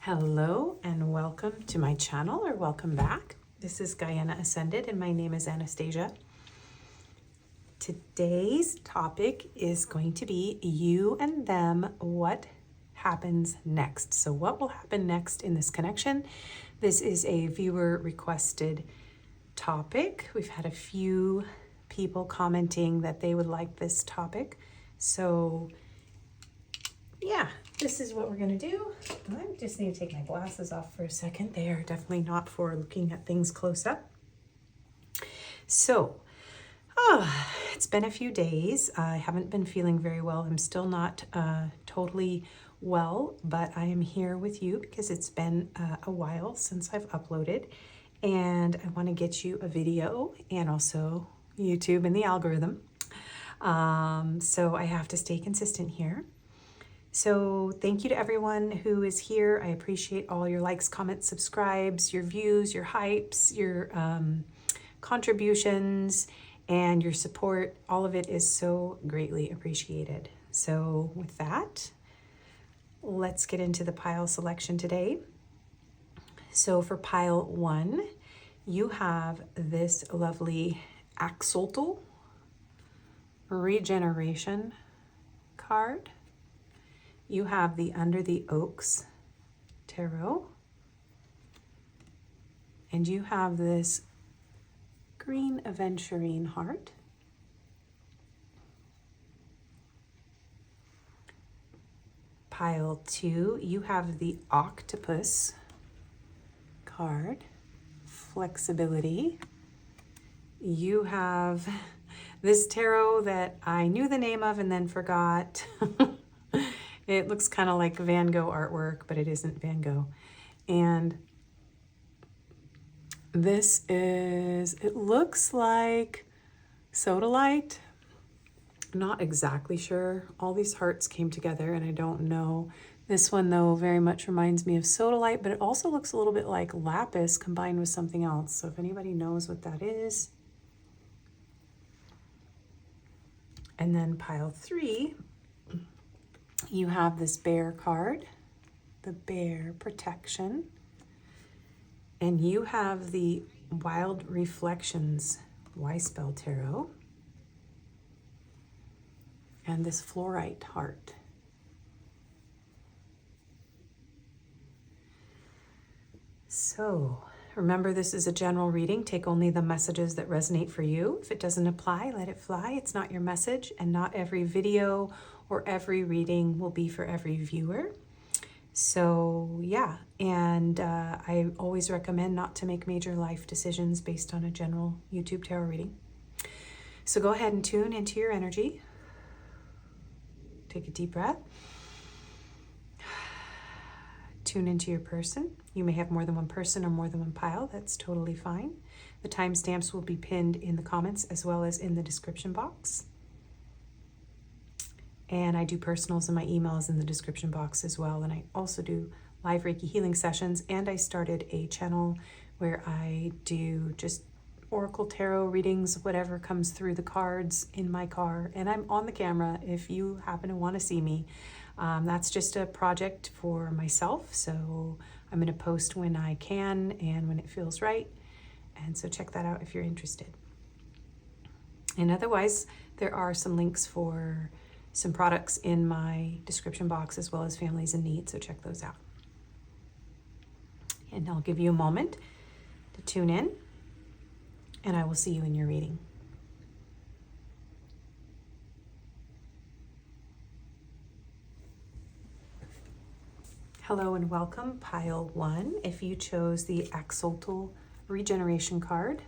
Hello and welcome to my channel, or welcome back. This is Gaiana.ascended and my name is Anastasia. Today's topic is going to be you and them, what happens next. So what will happen next in this connection? This is a viewer requested topic. We've had a few people commenting that they would like this topic. So yeah, this is what we're going to do. I just need to take my glasses off for a second. They are definitely not for looking at things close up. So, it's been a few days. I haven't been feeling very well. I'm still not totally well, but I am here with you because it's been a while since I've uploaded. And I want to get you a video and also YouTube and the algorithm. So I have to stay consistent here. So thank you to everyone who is here. I appreciate all your likes, comments, subscribes, your views, your hypes, your contributions, and your support. All of it is so greatly appreciated. So with that, let's get into the pile selection today. So for pile 1, you have this lovely Axolotl regeneration card. You have the Under the Oaks Tarot. And you have this green aventurine heart. Pile 2, you have the Octopus card. Flexibility. You have this tarot that I knew the name of and then forgot. It looks kind of like Van Gogh artwork, but it isn't Van Gogh. And this is, it looks like sodalite. Not exactly sure. All these hearts came together and I don't know. This one though very much reminds me of sodalite, but it also looks a little bit like lapis combined with something else. So if anybody knows what that is. And then pile 3, you have this bear card, the bear protection, and you have the Wild Reflections Y-Spell Tarot, and this fluorite heart. So remember, this is a general reading. Take only the messages that resonate for you. If it doesn't apply, let it fly. It's not your message, and not every video or every reading will be for every viewer. So yeah, and I always recommend not to make major life decisions based on a general YouTube tarot reading. So go ahead and tune into your energy. Take a deep breath. Tune into your person. You may have more than one person or more than one pile. That's totally fine. The timestamps will be pinned in the comments as well as in the description box. And I do personals, and my email is in the description box as well. And I also do live Reiki healing sessions. And I started a channel where I do just Oracle Tarot readings, whatever comes through the cards in my car. And I'm on the camera if you happen to want to see me. That's just a project for myself. So I'm going to post when I can and when it feels right. And so check that out if you're interested. And otherwise, there are some links for some products in my description box as well as Families in Need, so check those out. And I'll give you a moment to tune in, and I will see you in your reading. Hello and welcome, pile 1. If you chose the Axolotl regeneration card,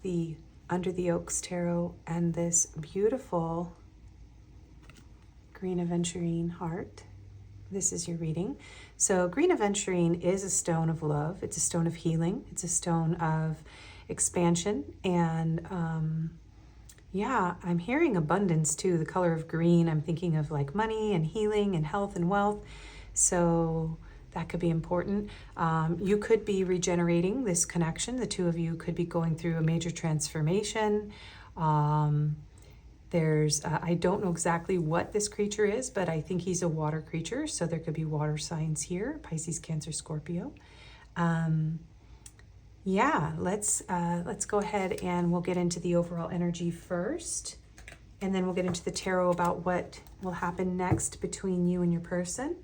the Under the Oaks Tarot, and this beautiful green aventurine heart, this is your reading. So green aventurine is a stone of love. It's a stone of healing. It's a stone of expansion. And yeah, I'm hearing abundance too. The color of green, I'm thinking of like money and healing and health and wealth. So that could be important. You could be regenerating this connection. The two of you could be going through a major transformation. There's, I don't know exactly what this creature is, but I think he's a water creature. So there could be water signs here, Pisces, Cancer, Scorpio. Yeah, let's go ahead and we'll get into the overall energy first. And then we'll get into the tarot about what will happen next between you and your person.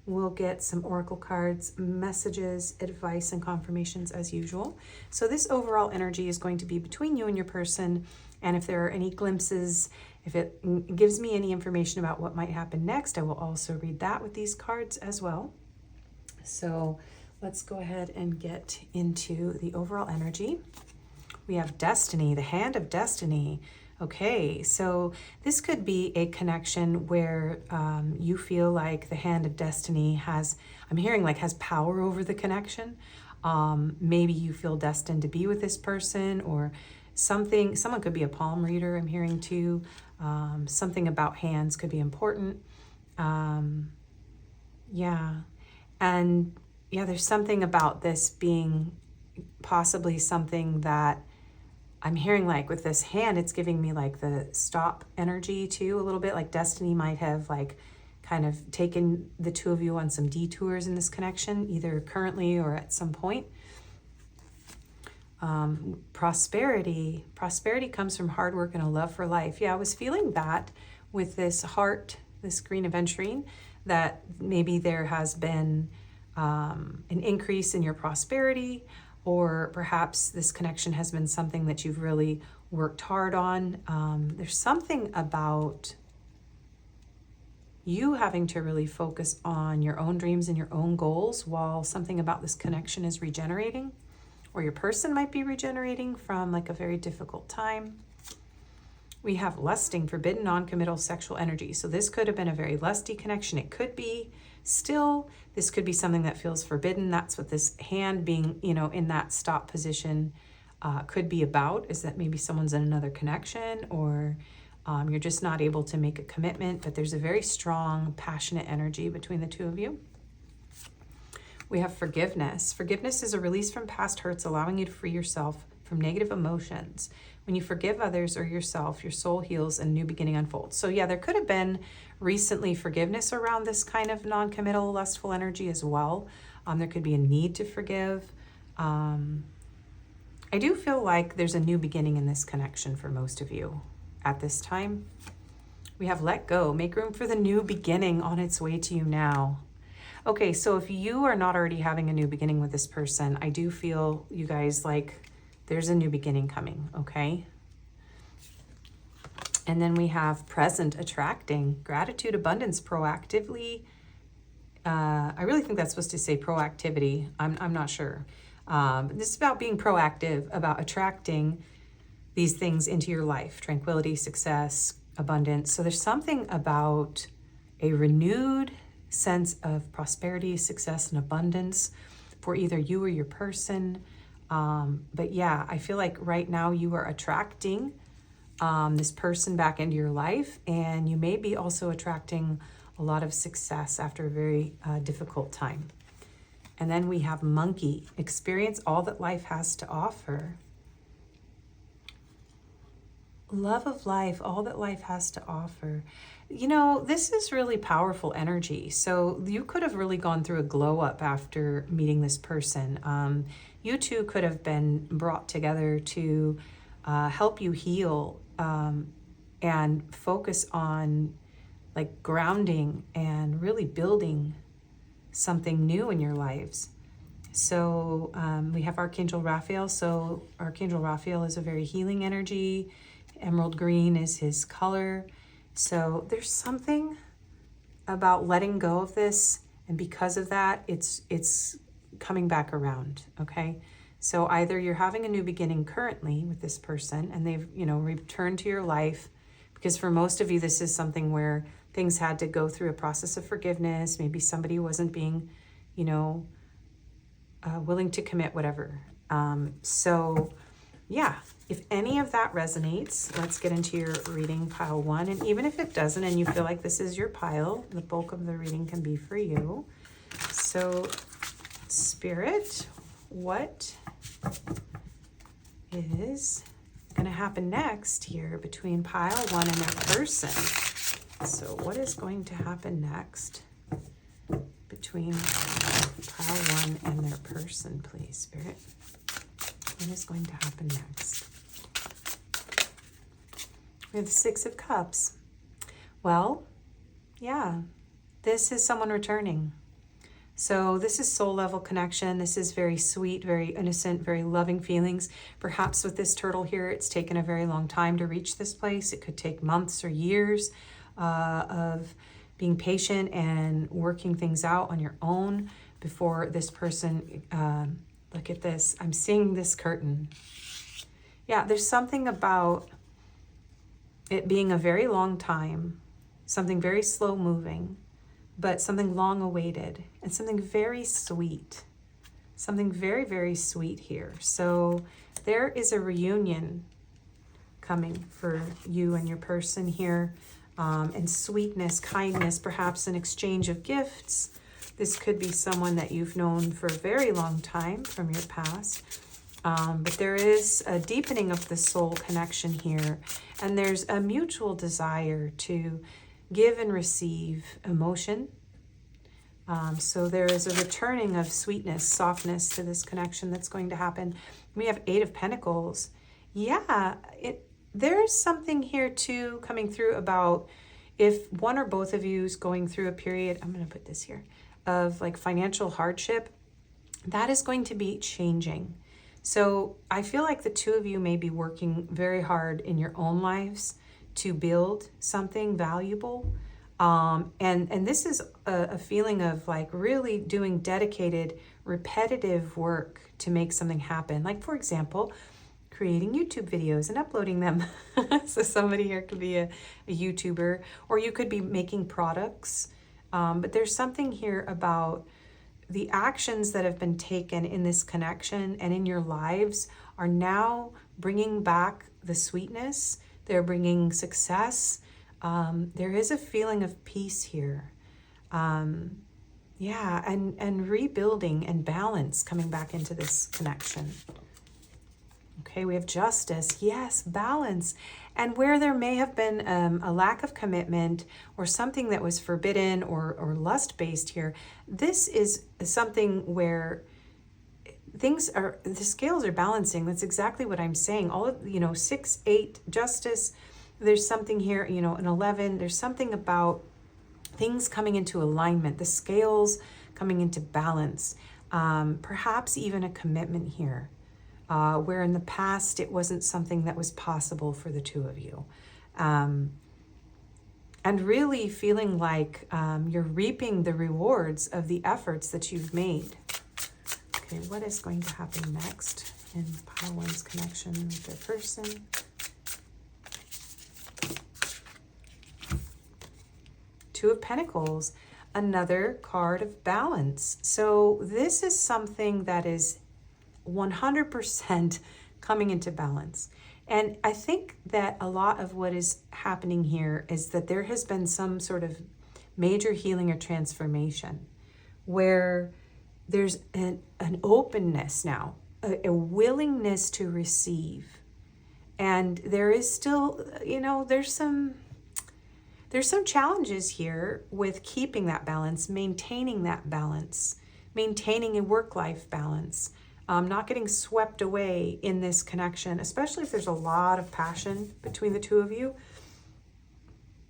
We'll get some oracle cards, messages, advice, and confirmations as usual. So this overall energy is going to be between you and your person. And if there are any glimpses, if it gives me any information about what might happen next, I will also read that with these cards as well. So let's go ahead and get into the overall energy. We have Destiny, the Hand of Destiny. Okay, so this could be a connection where you feel like the Hand of Destiny has, I'm hearing like has power over the connection. Maybe you feel destined to be with this person, or someone could be a palm reader, I'm hearing too. Something about hands could be important. Yeah, and yeah, there's something about this being possibly something that I'm hearing like with this hand, it's giving me like the stop energy too, a little bit like Destiny might have like kind of taken the two of you on some detours in this connection, either currently or at some point. Prosperity comes from hard work and a love for life. Yeah, I was feeling that with this heart, this green aventurine, that maybe there has been an increase in your prosperity, or perhaps this connection has been something that you've really worked hard on. There's something about you having to really focus on your own dreams and your own goals while something about this connection is regenerating, or your person might be regenerating from like a very difficult time. We have lusting, forbidden, non-committal sexual energy. So this could have been a very lusty connection. It could be still, this could be something that feels forbidden. That's what this hand being, in that stop position could be about, is that maybe someone's in another connection, or you're just not able to make a commitment, but there's a very strong, passionate energy between the two of you. We have forgiveness. Forgiveness is a release from past hurts, allowing you to free yourself from negative emotions. When you forgive others or yourself, your soul heals and a new beginning unfolds. So yeah, there could have been recently forgiveness around this kind of non-committal, lustful energy as well. There could be a need to forgive. I do feel like there's a new beginning in this connection for most of you at this time. We have let go. Make room for the new beginning on its way to you now. Okay, so if you are not already having a new beginning with this person, I do feel you guys like there's a new beginning coming, okay? And then we have present, attracting, gratitude, abundance, proactively. I really think that's supposed to say proactivity. I'm not sure. But this is about being proactive, about attracting these things into your life. Tranquility, success, abundance. So there's something about a renewed sense of prosperity, success, and abundance for either you or your person. But yeah, I feel like right now you are attracting this person back into your life, and you may be also attracting a lot of success after a very difficult time. And then we have monkey, experience all that life has to offer. Love of life, all that life has to offer. This is really powerful energy. So you could have really gone through a glow up after meeting this person. You two could have been brought together to help you heal and focus on like grounding and really building something new in your lives. So we have Archangel Raphael. So Archangel Raphael is a very healing energy. Emerald green is his color. So there's something about letting go of this, and because of that, it's coming back around, okay? So either you're having a new beginning currently with this person, and they've, returned to your life, because for most of you, this is something where things had to go through a process of forgiveness. Maybe somebody wasn't being, willing to commit, whatever. So yeah, if any of that resonates, let's get into your reading pile 1. And even if it doesn't, and you feel like this is your pile, the bulk of the reading can be for you. So Spirit, what is going to happen next here between pile 1 and their person? So what is going to happen next between pile 1 and their person, please, Spirit? What is going to happen next? We have the 6 of Cups. Well, yeah, this is someone returning. So this is soul level connection. This is very sweet, very innocent, very loving feelings. Perhaps with this turtle here, it's taken a very long time to reach this place. It could take months or years of being patient and working things out on your own before this person, look at this. I'm seeing this curtain. Yeah, there's something about it being a very long time, something very slow moving, but something long awaited and something very sweet. Something very, very sweet here. So there is a reunion coming for you and your person here, and sweetness, kindness, perhaps an exchange of gifts. This could be someone that you've known for a very long time from your past. But there is a deepening of the soul connection here. And there's a mutual desire to give and receive emotion. So there is a returning of sweetness, softness to this connection that's going to happen. We have 8 of Pentacles. Yeah, there's something here too coming through about if one or both of you is going through a period, I'm going to put this here, of like financial hardship, that is going to be changing. So I feel like the 2 of you may be working very hard in your own lives to build something valuable. And this is a feeling of like really doing dedicated, repetitive work to make something happen. Like, for example, creating YouTube videos and uploading them. So somebody here could be a YouTuber, or you could be making products. But there's something here about the actions that have been taken in this connection and in your lives are now bringing back the sweetness. They're bringing success. There is a feeling of peace here. Yeah, and rebuilding and balance coming back into this connection. Okay, we have justice. Yes, balance. And where there may have been a lack of commitment or something that was forbidden or lust-based here, this is something where the scales are balancing. That's exactly what I'm saying. All of, 6, 8, justice. There's something here, an 11. There's something about things coming into alignment, the scales coming into balance, perhaps even a commitment here. Where in the past it wasn't something that was possible for the 2 of you. And really feeling like you're reaping the rewards of the efforts that you've made. Okay, what is going to happen next in pile 1's connection with their person? Two of Pentacles, another card of balance. So this is something that is 100% coming into balance. And I think that a lot of what is happening here is that there has been some sort of major healing or transformation where there's an openness now, a willingness to receive. And there is still, there's some challenges here with keeping that balance, maintaining that balance, maintaining a work-life balance. Not getting swept away in this connection, especially if there's a lot of passion between the 2 of you.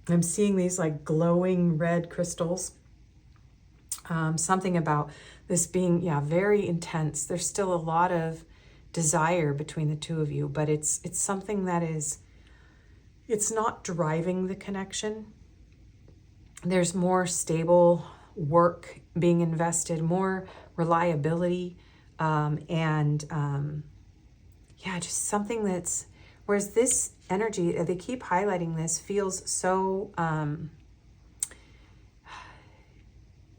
I'm seeing these like glowing red crystals. Something about this being, very intense. There's still a lot of desire between the 2 of you, but it's something that it's not driving the connection. There's more stable work being invested, more reliability. Just something that's, whereas this energy, they keep highlighting this, feels so,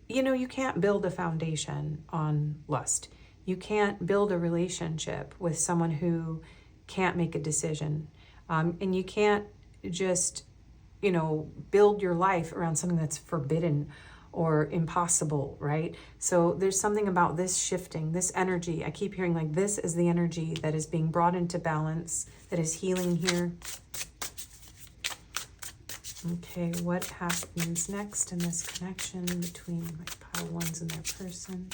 you can't build a foundation on lust. You can't build a relationship with someone who can't make a decision. And you can't just, build your life around something that's forbidden or impossible, right? So there's something about this shifting, this energy. I keep hearing like this is the energy that is being brought into balance, that is healing here. Okay, what happens next in this connection between my pile ones and their person?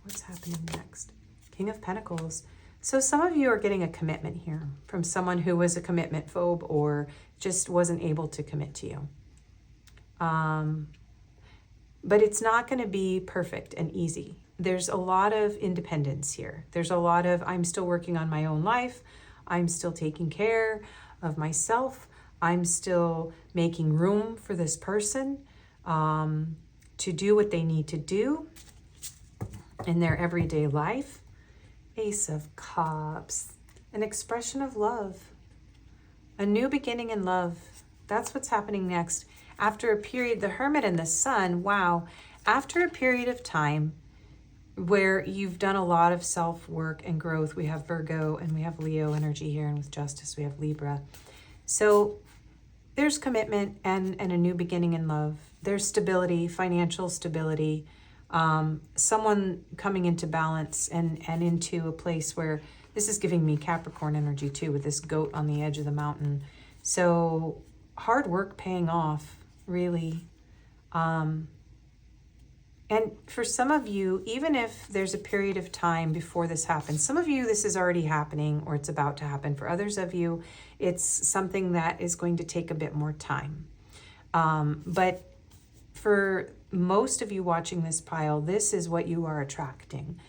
What's happening next? King of Pentacles. So some of you are getting a commitment here from someone who was a commitment phobe or just wasn't able to commit to you. But it's not going to be perfect and easy. There's a lot of independence here. There's a lot of, I'm still working on my own life. I'm still taking care of myself. I'm still making room for this person to do what they need to do in their everyday life. Ace of Cups, an expression of love, a new beginning in love. That's what's happening next. After a period, the Hermit and the Sun, wow, after a period of time where you've done a lot of self-work and growth, we have Virgo and we have Leo energy here, and with Justice we have Libra. So there's commitment and a new beginning in love. There's stability, financial stability, someone coming into balance and into a place where this is giving me Capricorn energy too, with this goat on the edge of the mountain. So hard work paying off, really. And for some of you, even if there's a period of time before this happens, some of you, this is already happening or it's about to happen. For others of you, it's something that is going to take a bit more time. But for most of you watching this pile, this is what you are attracting.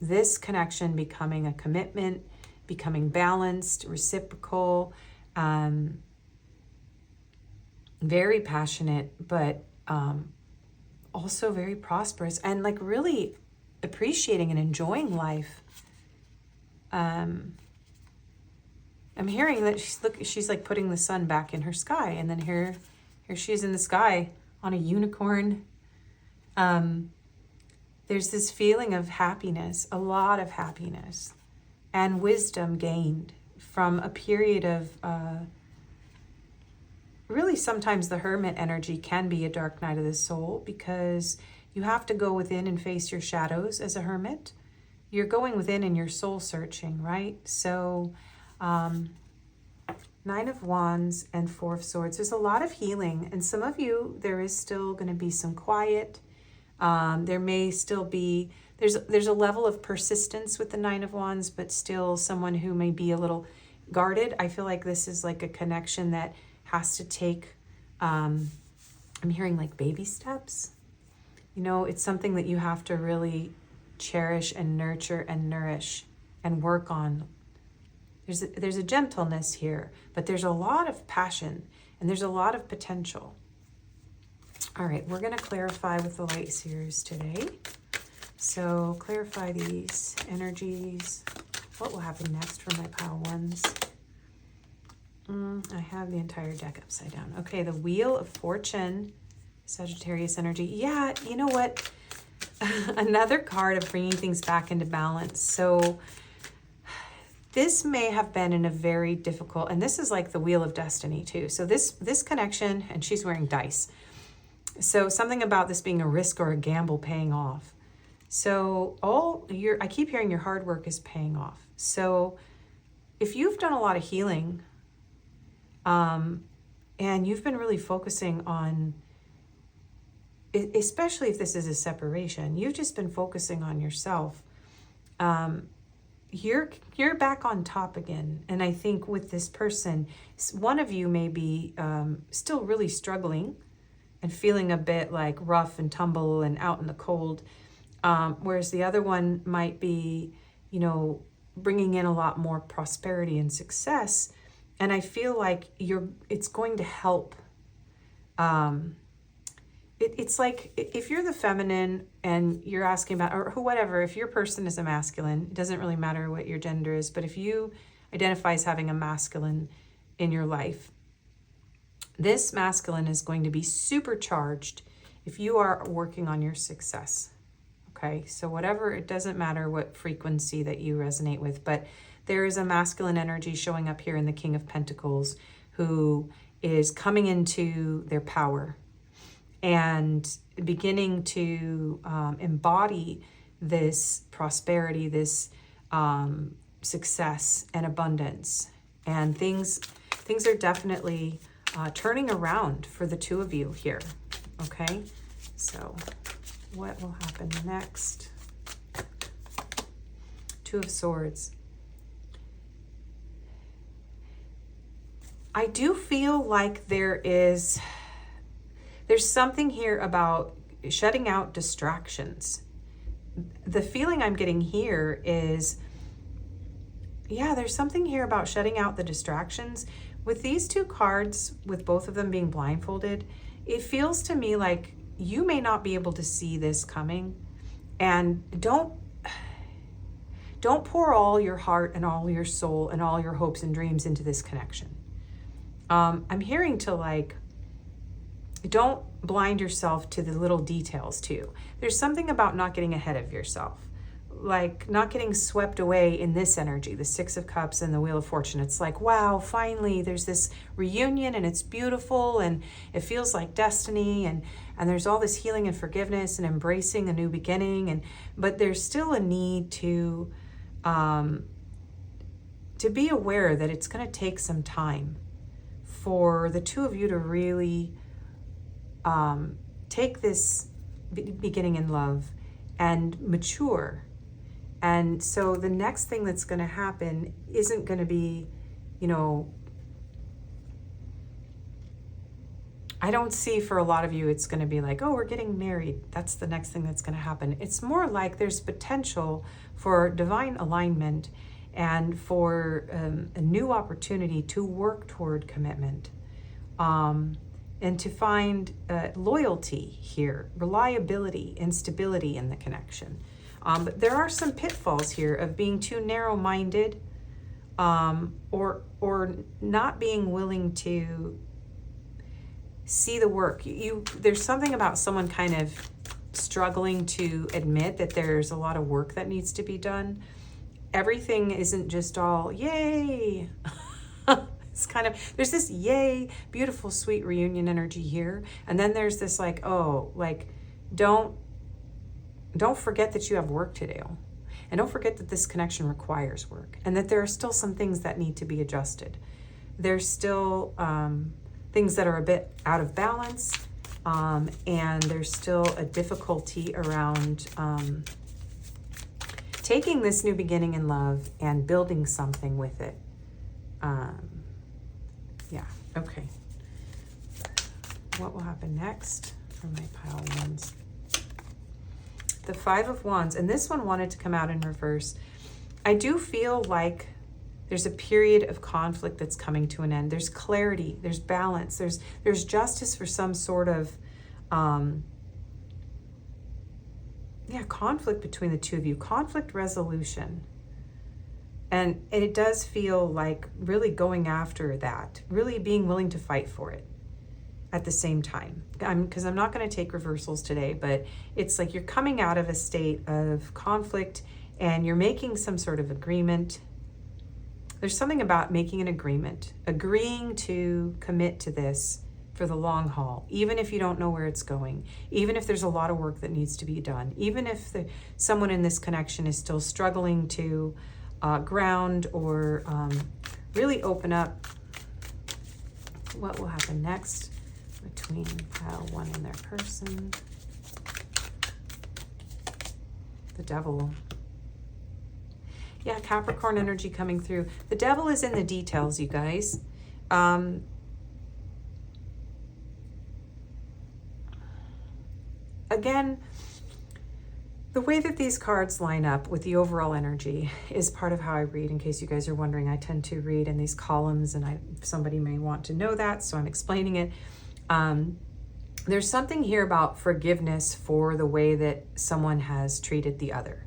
This connection becoming a commitment, becoming balanced, reciprocal, very passionate, but also very prosperous and like really appreciating and enjoying life. I'm hearing that she's like putting the sun back in her sky, and then here she is in the sky on a unicorn. There's this feeling of happiness, a lot of happiness and wisdom gained from a period of really, sometimes the Hermit energy can be a dark night of the soul, because you have to go within and face your shadows as a hermit. You're going within and you're soul searching, right? So Nine of Wands and Four of Swords. There's a lot of healing, and some of you, there is still going to be some quiet. There may still be, there's a level of persistence with the Nine of Wands, but still someone who may be a little guarded. I feel like this is like a connection that has to take, I'm hearing like baby steps. You know, it's something that you have to really cherish and nurture and nourish and work on. There's a gentleness here, but there's a lot of passion and there's a lot of potential. All right, we're going to clarify with the light seers today. So clarify these energies. What will happen next for my pile ones? I have the entire deck upside down. Okay, the Wheel of Fortune, Sagittarius energy. Yeah, you know what? Another card of bringing things back into balance. So this may have been in a very difficult, and this is like the Wheel of Destiny too. So this connection, and she's wearing dice. So something about this being a risk or a gamble paying off. So I keep hearing your hard work is paying off. So if you've done a lot of healing, and you've been really focusing on, especially if this is a separation, you've just been focusing on yourself. You're back on top again. And I think with this person, one of you may be still really struggling and feeling a bit like rough and tumble and out in the cold, whereas the other one might be, you know, bringing in a lot more prosperity and success. And I feel like it's going to help. It's like if you're the feminine and you're asking about, or whatever, if your person is a masculine, it doesn't really matter what your gender is, but if you identify as having a masculine in your life, this masculine is going to be supercharged if you are working on your success. Okay, so whatever, it doesn't matter what frequency that you resonate with, but there is a masculine energy showing up here in the King of Pentacles who is coming into their power. and beginning to embody this prosperity, this success and abundance. And things are definitely turning around for the two of you here, okay? So what will happen next? Two of Swords. I do feel like there's something here about shutting out distractions. The feeling I'm getting here is, yeah, there's something here about shutting out the distractions. With these two cards, with both of them being blindfolded, it feels to me like you may not be able to see this coming. And don't pour all your heart and all your soul and all your hopes and dreams into this connection. I'm hearing to like, don't blind yourself to the little details too. There's something about not getting ahead of yourself, like not getting swept away in this energy, the Six of Cups and the Wheel of Fortune. It's like, wow, finally there's this reunion and it's beautiful and it feels like destiny, and there's all this healing and forgiveness and embracing a new beginning, but there's still a need to be aware that it's going to take some time for the two of you to really take this beginning in love and mature. And so the next thing that's going to happen isn't going to be, you know, I don't see for a lot of you it's going to be like, oh, we're getting married. That's the next thing that's going to happen. It's more like there's potential for divine alignment and for a new opportunity to work toward commitment, and to find loyalty here, reliability and stability in the connection. But there are some pitfalls here of being too narrow-minded, or not being willing to see the work. There's something about someone kind of struggling to admit that there's a lot of work that needs to be done. Everything isn't just all yay. It's kind of, there's this yay, beautiful, sweet reunion energy here. And then there's this like, oh, like, don't forget that you have work to do. And don't forget that this connection requires work. And that there are still some things that need to be adjusted. There's still things that are a bit out of balance. And there's still a difficulty around taking this new beginning in love and building something with it. Yeah, okay. What will happen next for my pile of wands? The Five of Wands, and this one wanted to come out in reverse. I do feel like there's a period of conflict that's coming to an end. There's clarity, there's balance, there's justice for some sort of conflict between the two of you, conflict resolution. And it does feel like really going after that, really being willing to fight for it at the same time. Because I'm not going to take reversals today, but it's like you're coming out of a state of conflict and you're making some sort of agreement. There's something about making an agreement, agreeing to commit to this for the long haul, even if you don't know where it's going, even if there's a lot of work that needs to be done, even if someone in this connection is still struggling to ground or really open up. What will happen next between pile one and their person? The Devil. Yeah, Capricorn energy coming through. The Devil is in the details, you guys. Again, the way that these cards line up with the overall energy is part of how I read. In case you guys are wondering, I tend to read in these columns, and somebody may want to know that, so I'm explaining it. There's something here about forgiveness for the way that someone has treated the other.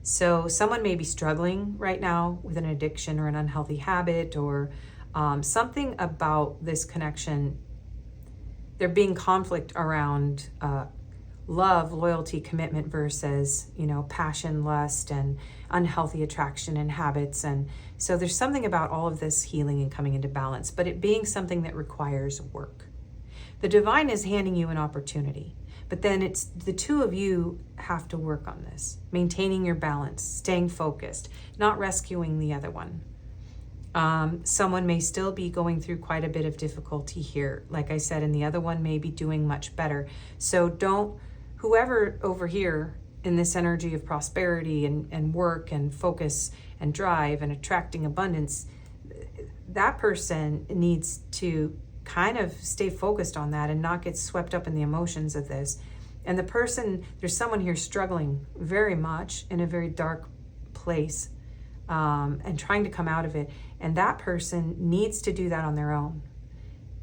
So someone may be struggling right now with an addiction or an unhealthy habit, or something about this connection. There being conflict around love, loyalty, commitment versus, passion, lust, and unhealthy attraction and habits. And so there's something about all of this healing and coming into balance, but it being something that requires work. The divine is handing you an opportunity, but then it's the two of you have to work on this, maintaining your balance, staying focused, not rescuing the other one. Someone may still be going through quite a bit of difficulty here, like I said, and the other one may be doing much better. So whoever over here in this energy of prosperity and work and focus and drive and attracting abundance, that person needs to kind of stay focused on that and not get swept up in the emotions of this. And there's someone here struggling very much in a very dark place, and trying to come out of it. And that person needs to do that on their own.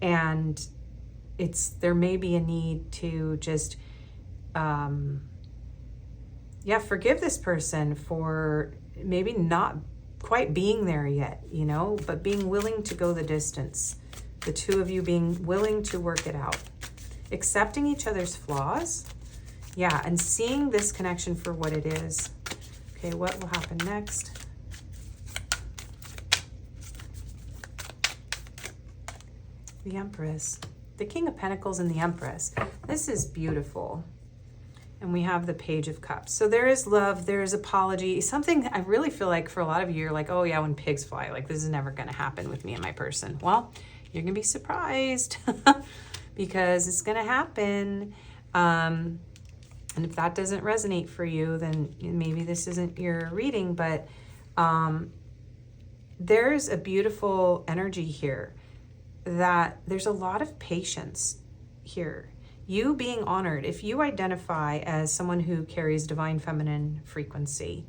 And there may be a need to just, forgive this person for maybe not quite being there yet, but being willing to go the distance. The two of you being willing to work it out, accepting each other's flaws, and seeing this connection for what it is. Okay, what will happen next? The Empress, the King of Pentacles and the Empress. This is beautiful. And we have the Page of Cups. So there is love, there is apology. Something I really feel like for a lot of you, you're like, oh yeah, when pigs fly, like this is never gonna happen with me and my person. Well, you're gonna be surprised because it's gonna happen. And if that doesn't resonate for you, then maybe this isn't your reading, but there's a beautiful energy here that there's a lot of patience here. You being honored, if you identify as someone who carries divine feminine frequency,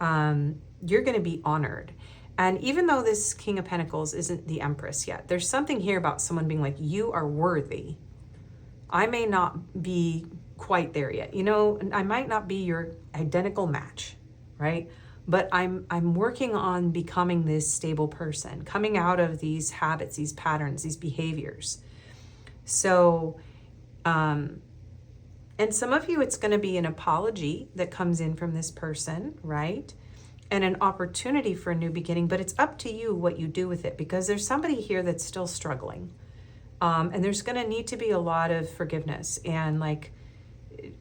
you're going to be honored. And even though this King of Pentacles isn't the Empress yet, there's something here about someone being like, you are worthy. I may not be quite there yet. I might not be your identical match, right? But I'm working on becoming this stable person, coming out of these habits, these patterns, these behaviors. So, and some of you, it's going to be an apology that comes in from this person, right? And an opportunity for a new beginning, but it's up to you what you do with it, because there's somebody here that's still struggling. And there's going to need to be a lot of forgiveness and like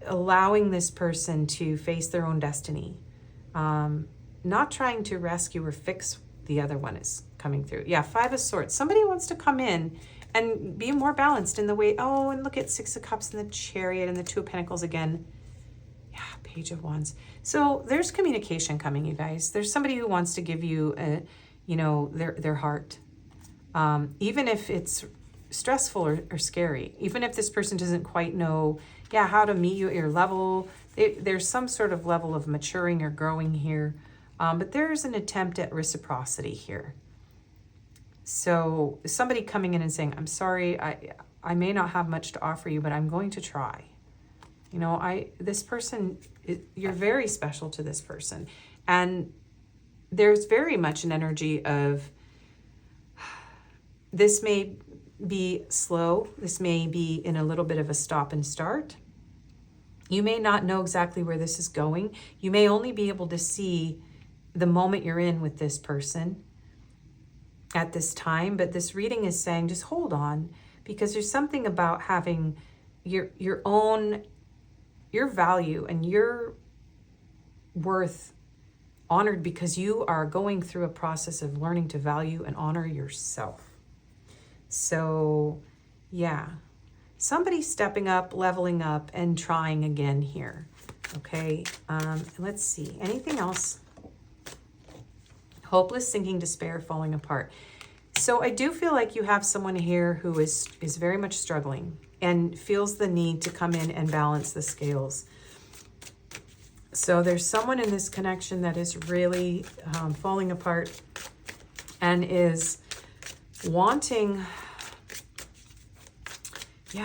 allowing this person to face their own destiny. Not trying to rescue or fix the other one is coming through. Yeah, Five of Swords. Somebody wants to come in and be more balanced in the way, and look at Six of Cups and the Chariot and the Two of Pentacles again. Yeah, Page of Wands. So there's communication coming, you guys. There's somebody who wants to give you, their heart. Even if it's stressful or scary, even if this person doesn't quite know, how to meet you at your level. There's some sort of level of maturing or growing here. But there's an attempt at reciprocity here. So somebody coming in and saying, I'm sorry, I may not have much to offer you, but I'm going to try. This person, you're very special to this person. And there's very much an energy of, this may be slow. This may be in a little bit of a stop and start. You may not know exactly where this is going. You may only be able to see the moment you're in with this person at this time, but this reading is saying just hold on, because there's something about having your value and your worth honored, because you are going through a process of learning to value and honor yourself. So somebody stepping up, leveling up, and trying again here. Okay, let's see, anything else? Hopeless, sinking, despair, falling apart. So I do feel like you have someone here who is very much struggling and feels the need to come in and balance the scales. So there's someone in this connection that is really falling apart and is wanting,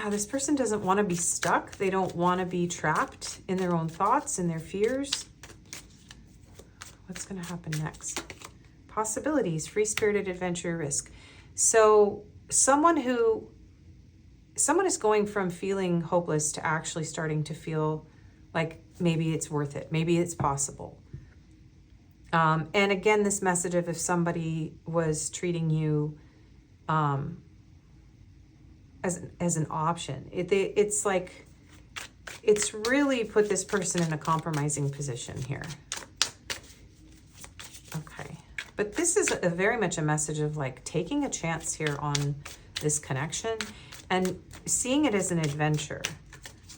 this person doesn't want to be stuck. They don't want to be trapped in their own thoughts and their fears. What's going to happen next? Possibilities, free-spirited adventure, risk. So someone is going from feeling hopeless to actually starting to feel like maybe it's worth it. Maybe it's possible. And again, this message of if somebody was treating you as an option. It's like, it's really put this person in a compromising position here. Okay. But this is very much a message of like taking a chance here on this connection and seeing it as an adventure,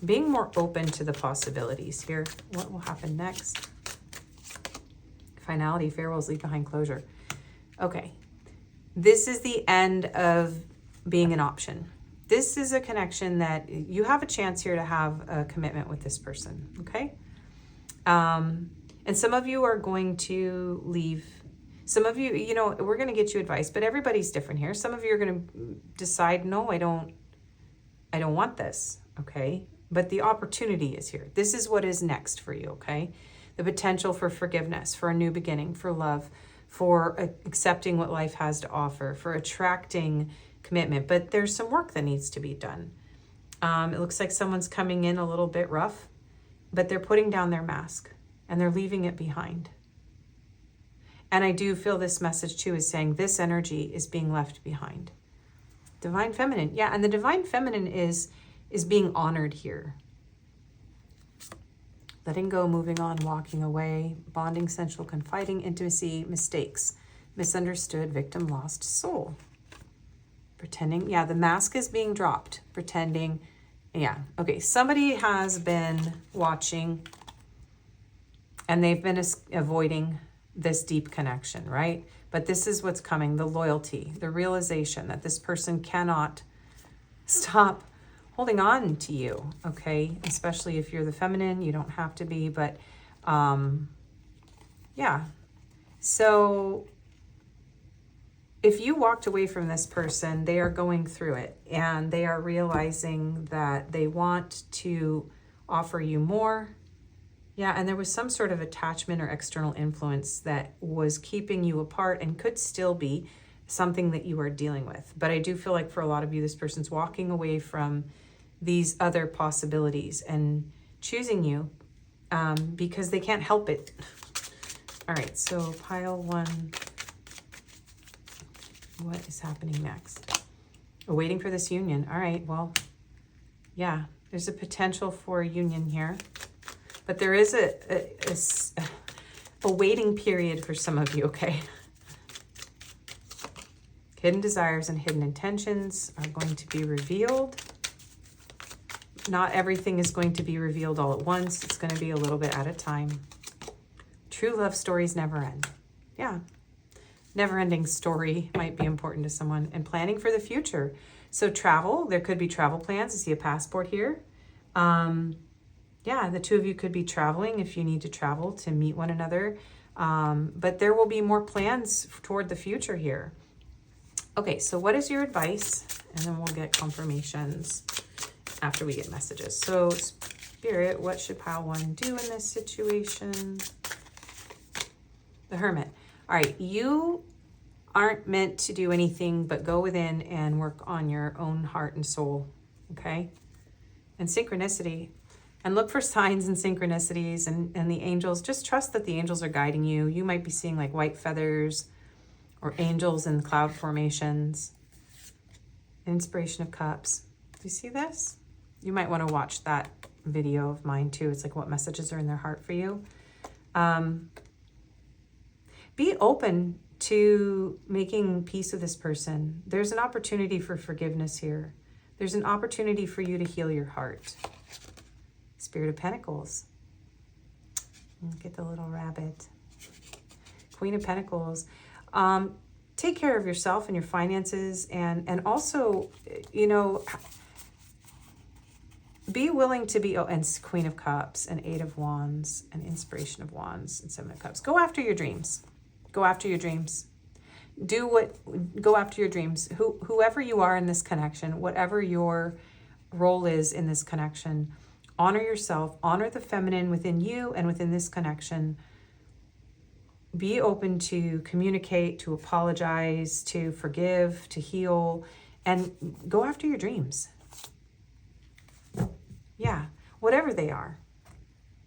being more open to the possibilities here. What will happen next? Finality, farewells, leave behind closure. Okay. This is the end of being an option. This is a connection that you have a chance here to have a commitment with this person, okay? And some of you are going to leave. Some of you, you know, we're going to get you advice, but everybody's different here. Some of you are going to decide, no, I don't want this, okay? But the opportunity is here. This is what is next for you, okay? The potential for forgiveness, for a new beginning, for love, for accepting what life has to offer, for attracting commitment. But there's some work that needs to be done. It looks like someone's coming in a little bit rough, but they're putting down their mask and they're leaving it behind. And I do feel this message too is saying this energy is being left behind. Divine Feminine. Yeah, and the Divine Feminine is being honored here. Letting go, moving on, walking away, bonding, sensual, confiding, intimacy, mistakes, misunderstood, victim, lost soul. Pretending, yeah, the mask is being dropped. Pretending, yeah. Okay, somebody has been watching and they've been avoiding this deep connection, right? But this is what's coming, the loyalty, the realization that this person cannot stop holding on to you, okay? Especially if you're the feminine, you don't have to be, but yeah. So if you walked away from this person, they are going through it and they are realizing that they want to offer you more. Yeah, and there was some sort of attachment or external influence that was keeping you apart and could still be something that you are dealing with. But I do feel like for a lot of you, this person's walking away from these other possibilities and choosing you because they can't help it. All right, so pile one. What is happening next? Oh, waiting for this union. All right, well, yeah, there's a potential for a union here. But there is a waiting period for some of you, okay? Hidden desires and hidden intentions are going to be revealed. Not everything is going to be revealed all at once. It's going to be a little bit at a time. True love stories never end. Yeah. Never-ending story might be important to someone. And planning for the future. So travel, there could be travel plans. I see a passport here. Yeah, the two of you could be traveling if you need to travel to meet one another. But there will be more plans toward the future here. Okay, so what is your advice? And then we'll get confirmations after we get messages. So Spirit, what should pile one do in this situation? The Hermit. All right, you aren't meant to do anything but go within and work on your own heart and soul, okay? And synchronicity. And look for signs and synchronicities and the angels. Just trust that the angels are guiding you. You might be seeing like white feathers or angels in cloud formations. Inspiration of Cups. Do you see this? You might want to watch that video of mine too. It's like what messages are in their heart for you. Be open to making peace with this person. There's an opportunity for forgiveness here. There's an opportunity for you to heal your heart. Spirit of Pentacles. Get the little rabbit. Queen of Pentacles. Take care of yourself and your finances, and also, you know, be willing to be, and Queen of Cups, and Eight of Wands, and Inspiration of Wands, and Seven of Cups. Go after your dreams. Go after your dreams. Go after your dreams. Whoever you are in this connection, whatever your role is in this connection, honor yourself, honor the feminine within you and within this connection. Be open to communicate, to apologize, to forgive, to heal, and go after your dreams. Yeah, whatever they are.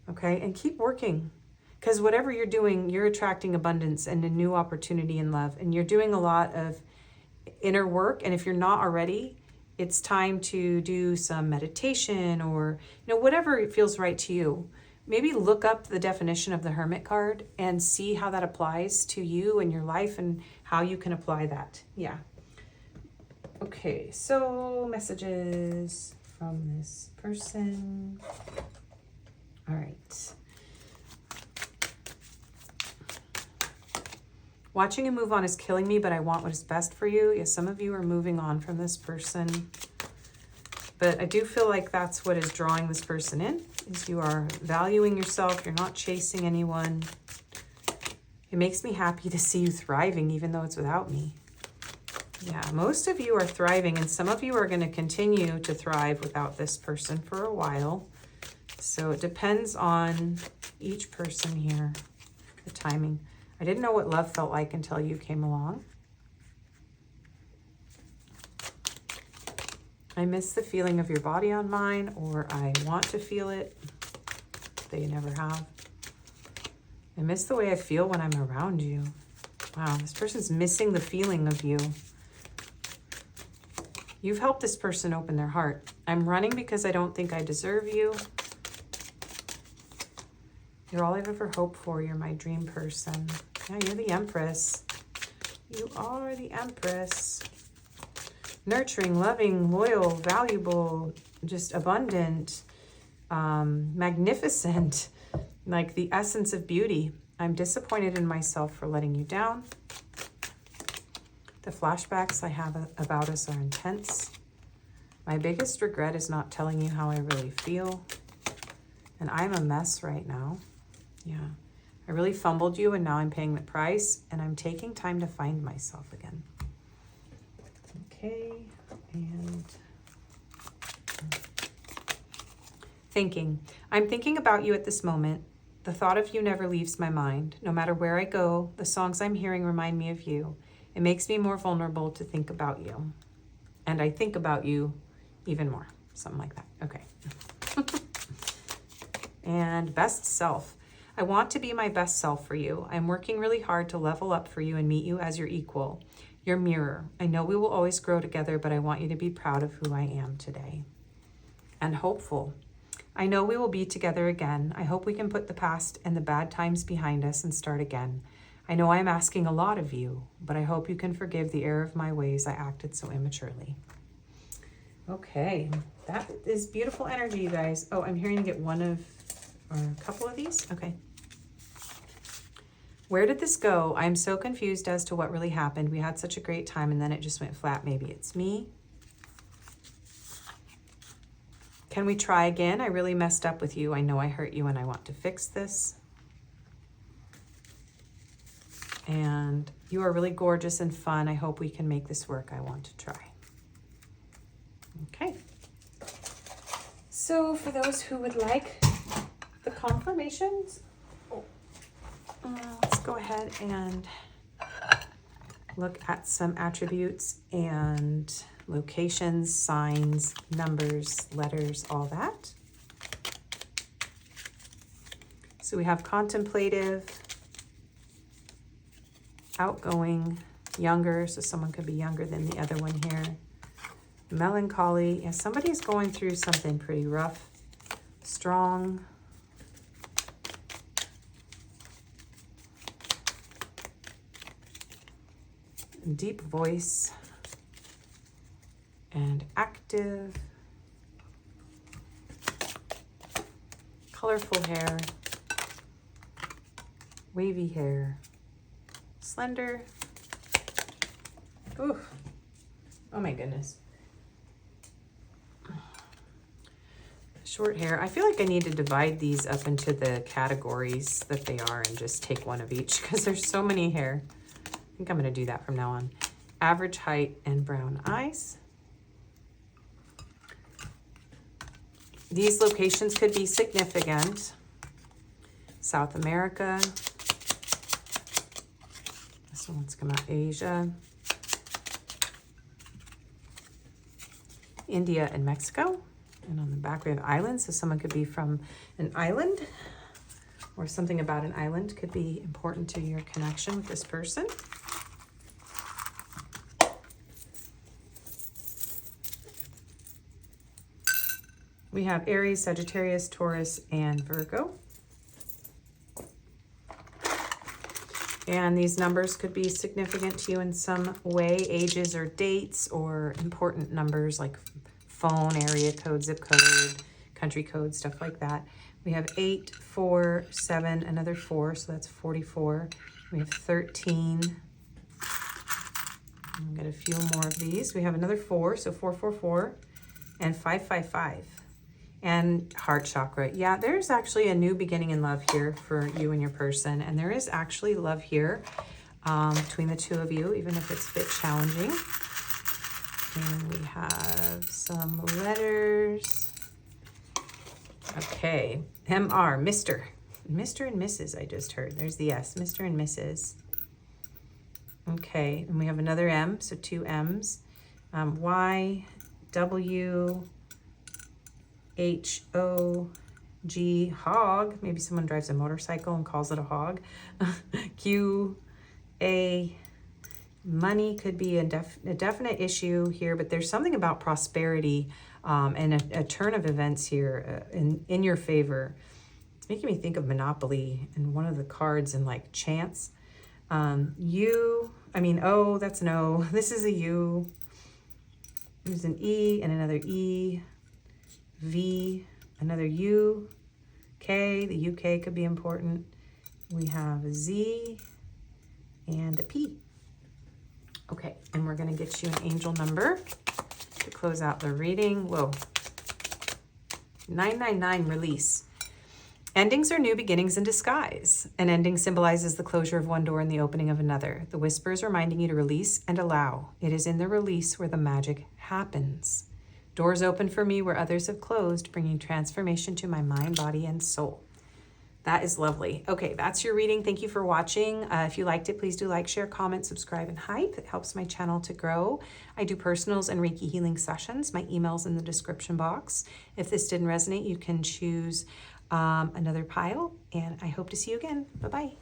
Okay, and keep working. Because whatever you're doing, you're attracting abundance and a new opportunity in love. And you're doing a lot of inner work. And if you're not already, it's time to do some meditation or, whatever feels right to you. Maybe look up the definition of the Hermit card and see how that applies to you and your life and how you can apply that. Yeah. Okay, so messages from this person. All right. Watching you move on is killing me, but I want what is best for you. Yes, some of you are moving on from this person. But I do feel like that's what is drawing this person in, is you are valuing yourself. You're not chasing anyone. It makes me happy to see you thriving, even though it's without me. Yeah, most of you are thriving, and some of you are going to continue to thrive without this person for a while. So it depends on each person here, the timing. I didn't know what love felt like until you came along. I miss the feeling of your body on mine, or I want to feel it, that you never have. I miss the way I feel when I'm around you. Wow, this person's missing the feeling of you. You've helped this person open their heart. I'm running because I don't think I deserve you. You're all I've ever hoped for. You're my dream person. Yeah, you're the Empress. You are the Empress. Nurturing, loving, loyal, valuable, just abundant, magnificent, like the essence of beauty. I'm disappointed in myself for letting you down. The flashbacks I have about us are intense. My biggest regret is not telling you how I really feel. And I'm a mess right now. Yeah. I really fumbled you, and now I'm paying the price, and I'm taking time to find myself again. Okay, and thinking. I'm thinking about you at this moment. The thought of you never leaves my mind. No matter where I go, the songs I'm hearing remind me of you. It makes me more vulnerable to think about you. And I think about you even more. Something like that. Okay. And best self. I want to be my best self for you. I'm working really hard to level up for you and meet you as your equal. Your mirror. I know we will always grow together, but I want you to be proud of who I am today. And hopeful. I know we will be together again. I hope we can put the past and the bad times behind us and start again. I know I am asking a lot of you, but I hope you can forgive the error of my ways. I acted so immaturely. Okay, that is beautiful energy, you guys. Oh, I'm hearing you get one of, or a couple of these. Okay. Where did this go? I'm so confused as to what really happened. We had such a great time and then it just went flat. Maybe it's me. Can we try again? I really messed up with you. I know I hurt you and I want to fix this. And you are really gorgeous and fun. I hope we can make this work. I want to try. Okay. So for those who would like the confirmations, let's go ahead and look at some attributes and locations, signs, numbers, letters, all that. So we have contemplative, outgoing, younger, so someone could be younger than the other one here. Melancholy, yeah, somebody's going through something pretty rough. Strong. Deep voice. And active. Colorful hair. Wavy hair. Slender. Ooh. Oh my goodness. Short hair. I feel like I need to divide these up into the categories that they are and just take one of each because there's so many hair. I think I'm going to do that from now on. Average height and brown eyes. These locations could be significant. South America. This one wants to come out. Asia. India and Mexico. And on the back we have islands, so someone could be from an island or something about an island could be important to your connection with this person. We have Aries, Sagittarius, Taurus, and Virgo. And these numbers could be significant to you in some way, ages or dates, or important numbers like phone, area code, zip code, country code, stuff like that. We have 8, 4, 7, another 4, so that's 44. We have 13. I'll get a few more of these. We have another 4, so 444, and 555. And heart chakra. Yeah, there's actually a new beginning in love here for you and your person. And there is actually love here between the two of you, even if it's a bit challenging. And we have some letters. Okay, MR, Mr. Mr. and Mrs. I just heard. There's the S, Mr. and Mrs. Okay, and we have another M, so 2 M's. Y, W, H-O-G, hog. Maybe someone drives a motorcycle and calls it a hog. Q-A, money could be a definite issue here, but there's something about prosperity and a turn of events here in your favor. It's making me think of Monopoly and one of the cards and like chance. U, I mean, O, that's an O. This is a U. There's an E and another E. V, another U, K, the UK could be important. We have a Z and a P. Okay, and we're gonna get you an angel number to close out the reading. Whoa, 999, release. Endings are new beginnings in disguise. An ending symbolizes the closure of one door and the opening of another. The whisper is reminding you to release and allow. It is in the release where the magic happens. Doors open for me where others have closed, bringing transformation to my mind, body, and soul. That is lovely. Okay, that's your reading. Thank you for watching. If you liked it, please do like, share, comment, subscribe, and hype. It helps my channel to grow. I do personals and Reiki healing sessions. My email's in the description box. If this didn't resonate, you can choose another pile, and I hope to see you again. Bye-bye.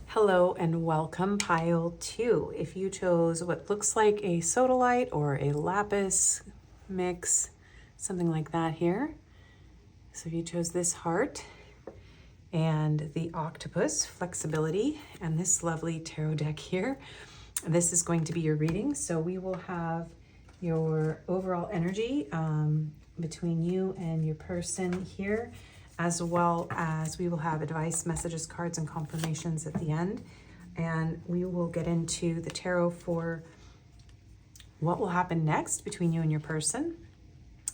Hello and welcome, pile 2. If you chose what looks like a sodalite or a lapis mix, something like that here. So if you chose this heart and the octopus, flexibility, and this lovely tarot deck here, this is going to be your reading. So we will have your overall energy between you and your person here, as well as we will have advice, messages, cards, and confirmations at the end. And we will get into the tarot for what will happen next between you and your person.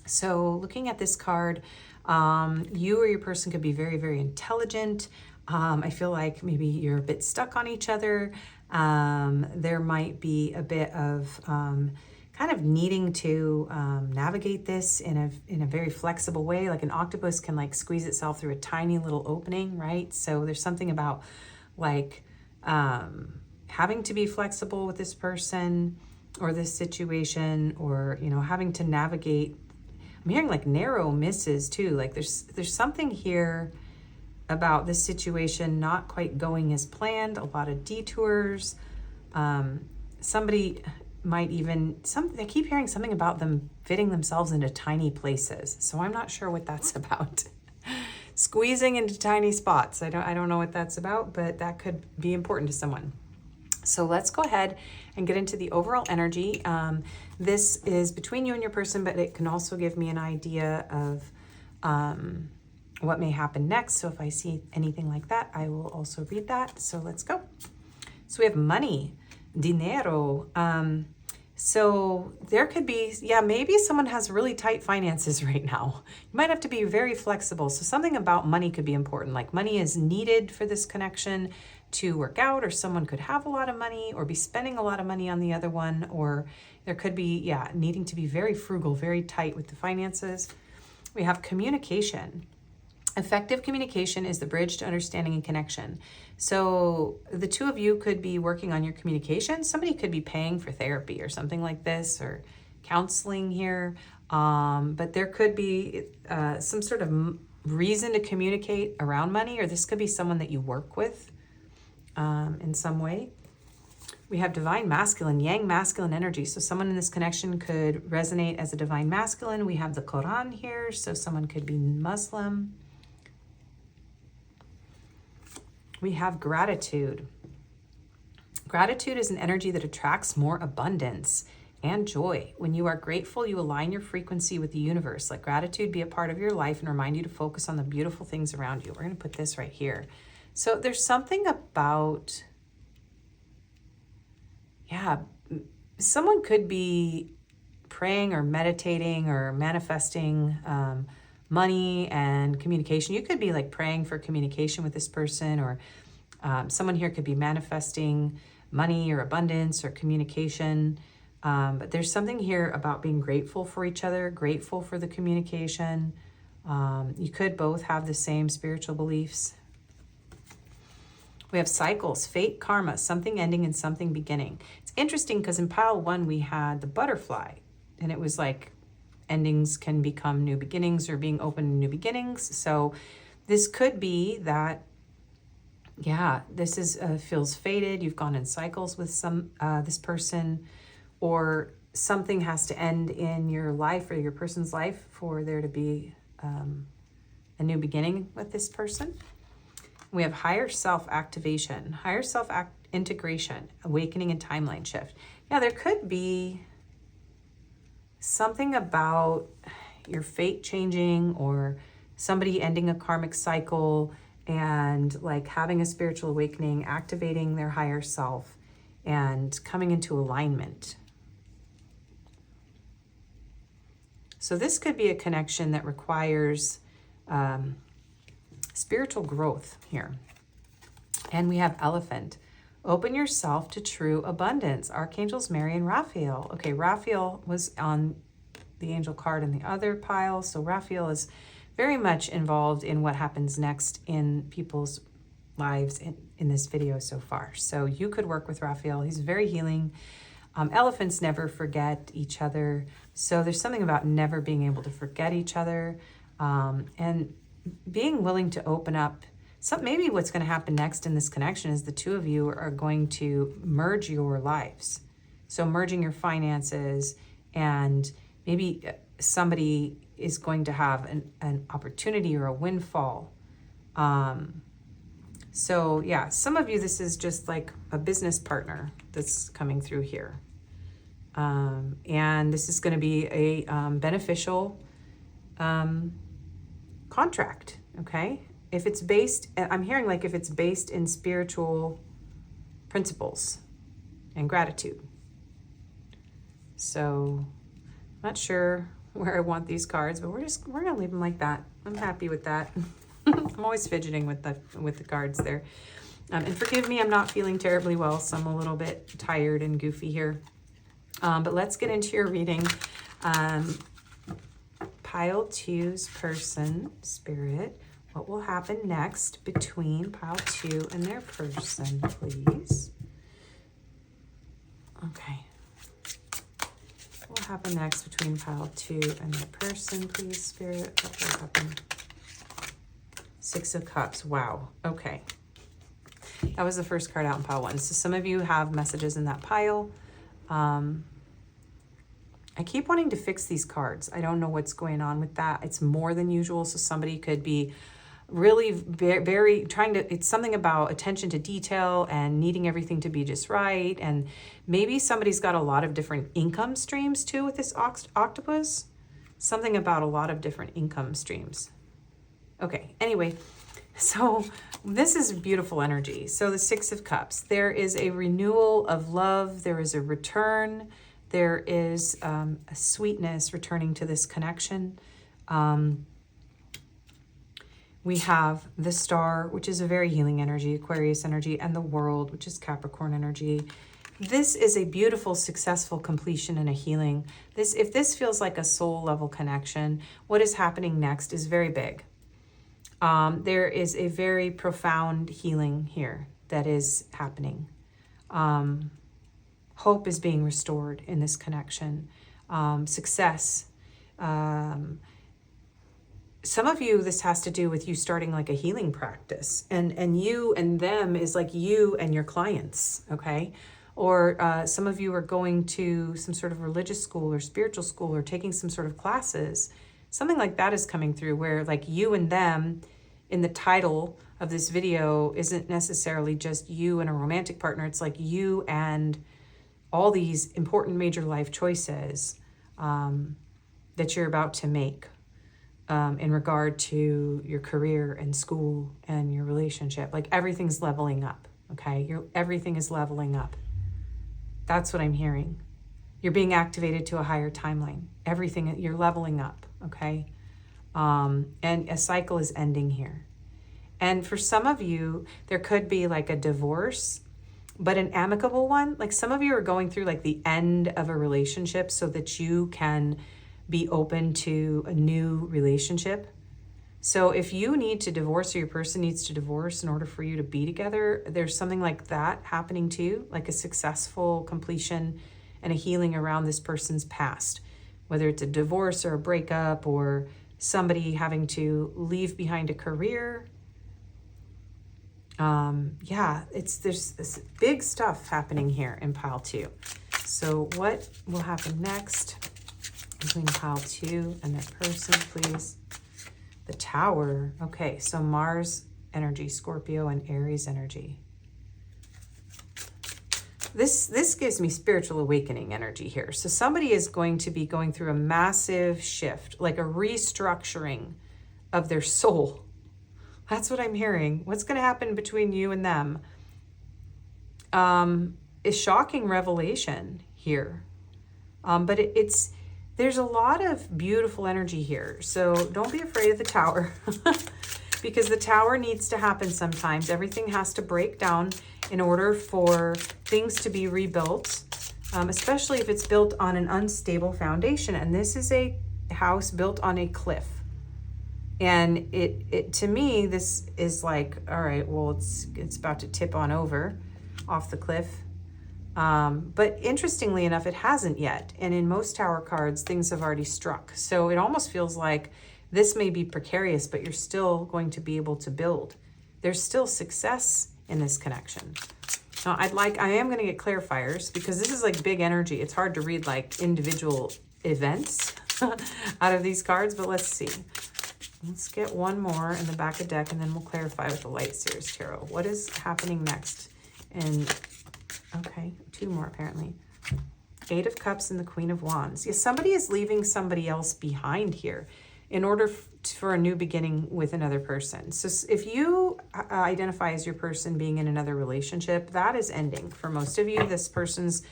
So looking at this card, you or your person could be very, very intelligent. I feel like maybe you're a bit stuck on each other. There might be a bit of kind of needing to navigate this in a very flexible way. Like an octopus can like squeeze itself through a tiny little opening, right? So there's something about like having to be flexible with this person or this situation, or, you know, having to navigate. I'm hearing like narrow misses too. Like there's something here about this situation not quite going as planned, a lot of detours. Somebody might even, I keep hearing something about them fitting themselves into tiny places. So I'm not sure what that's about. Squeezing into tiny spots. I don't know what that's about, but that could be important to someone. So let's go ahead and get into the overall energy. This is between you and your person, but it can also give me an idea of what may happen next. So if I see anything like that, I will also read that. So let's go. So we have money, dinero. So there could be, yeah, maybe someone has really tight finances right now. You might have to be very flexible. So something about money could be important. Like money is needed for this connection to work out, or someone could have a lot of money or be spending a lot of money on the other one, or there could be, yeah, needing to be very frugal, very tight with the finances. We have communication. Effective communication is the bridge to understanding and connection. So the two of you could be working on your communication. Somebody could be paying for therapy or something like this, or counseling here. But there could be some sort of reason to communicate around money, or this could be someone that you work with in some way. We have divine masculine, yang masculine energy. So someone in this connection could resonate as a divine masculine. We have the Quran here, so someone could be Muslim. We have gratitude. Gratitude is an energy that attracts more abundance and joy. When you are grateful, you align your frequency with the universe. Let gratitude be a part of your life and remind you to focus on the beautiful things around you. We're going to put this right here. So there's something about, yeah, someone could be praying or meditating or manifesting money and communication. You could be like praying for communication with this person, or someone here could be manifesting money or abundance or communication. But there's something here about being grateful for each other, grateful for the communication. You could both have the same spiritual beliefs. We have cycles, fate, karma, something ending and something beginning. It's interesting because in pile 1 we had the butterfly, and it was like endings can become new beginnings, or being open to new beginnings. So this could be that, yeah, this is feels fated. You've gone in cycles with this person, or something has to end in your life or your person's life for there to be a new beginning with this person. We have higher self-activation, higher self-integration, awakening and timeline shift. Yeah, there could be something about your fate changing, or somebody ending a karmic cycle and like having a spiritual awakening, activating their higher self and coming into alignment. So this could be a connection that requires spiritual growth here. And we have elephant. Open yourself to true abundance. Archangels Mary and Raphael. Okay, Raphael was on the angel card in the other pile. So Raphael is very much involved in what happens next in people's lives in this video so far. So you could work with Raphael. He's very healing. Elephants never forget each other. So there's something about never being able to forget each other, and being willing to open up. So maybe what's going to happen next in this connection is the two of you are going to merge your lives. So merging your finances, and maybe somebody is going to have an opportunity or a windfall. So yeah, some of you, this is just like a business partner that's coming through here. And this is going to be a beneficial contract, okay? If it's based, I'm hearing like if it's based in spiritual principles and gratitude. So I'm not sure where I want these cards, but we're gonna leave them like that. I'm happy with that. I'm always fidgeting with the cards there. And forgive me, I'm not feeling terribly well, so I'm a little bit tired and goofy here. But let's get into your reading. Pile 2's person, spirit. What will happen next between pile 2 and their person, please? Okay. What will happen next between pile 2 and their person, please, spirit? What will happen? 6 of Cups. Wow. Okay. That was the first card out in pile 1. So some of you have messages in that pile. I keep wanting to fix these cards. I don't know what's going on with that. It's more than usual. So somebody could be really very trying to, it's something about attention to detail and needing everything to be just right. And maybe somebody's got a lot of different income streams too with this octopus. Something about a lot of different income streams. Okay, anyway, so this is beautiful energy. So the 6 of Cups, there is a renewal of love. There is a return. There is a sweetness returning to this connection. We have the Star, which is a very healing energy, Aquarius energy, and the World, which is Capricorn energy. This is a beautiful, successful completion and a healing. If this feels like a soul level connection, what is happening next is very big. There is a very profound healing here that is happening. Hope is being restored in this connection. Success. Some of you, this has to do with you starting like a healing practice. And you and them is like you and your clients, okay? Or some of you are going to some sort of religious school or spiritual school or taking some sort of classes. Something like that is coming through where like you and them in the title of this video isn't necessarily just you and a romantic partner. It's like you and all these important major life choices that you're about to make in regard to your career and school and your relationship. Like everything's leveling up, okay? Everything is leveling up. That's what I'm hearing. You're being activated to a higher timeline. Everything, you're leveling up, okay? And a cycle is ending here. And for some of you, there could be like a divorce, but an amicable one. Like some of you are going through like the end of a relationship so that you can be open to a new relationship. So if you need to divorce or your person needs to divorce in order for you to be together, there's something like that happening too, like a successful completion and a healing around this person's past, whether it's a divorce or a breakup or somebody having to leave behind a career. There's this big stuff happening here in pile 2. So what will happen next between pile 2 and that person, please? The Tower. Okay, so Mars energy, Scorpio and Aries energy. This gives me spiritual awakening energy here. So somebody is going to be going through a massive shift, like a restructuring of their soul. That's what I'm hearing. What's going to happen between you and them? A shocking revelation here. But there's a lot of beautiful energy here. So don't be afraid of the Tower because the Tower needs to happen sometimes. Everything has to break down in order for things to be rebuilt, especially if it's built on an unstable foundation. And this is a house built on a cliff. And it to me, this is like, all right, well, it's about to tip on over off the cliff. But interestingly enough, it hasn't yet. And in most Tower cards, things have already struck. So it almost feels like this may be precarious, but you're still going to be able to build. There's still success in this connection. Now, I am going to get clarifiers because this is like big energy. It's hard to read like individual events out of these cards, but let's see. Let's get one more in the back of the deck and then we'll clarify with the Light Series Tarot. What is happening next? Okay, 2 more apparently. 8 of Cups and the Queen of Wands. Yes, somebody is leaving somebody else behind here in order for a new beginning with another person. So if you identify as your person being in another relationship, that is ending. For most of you, this person's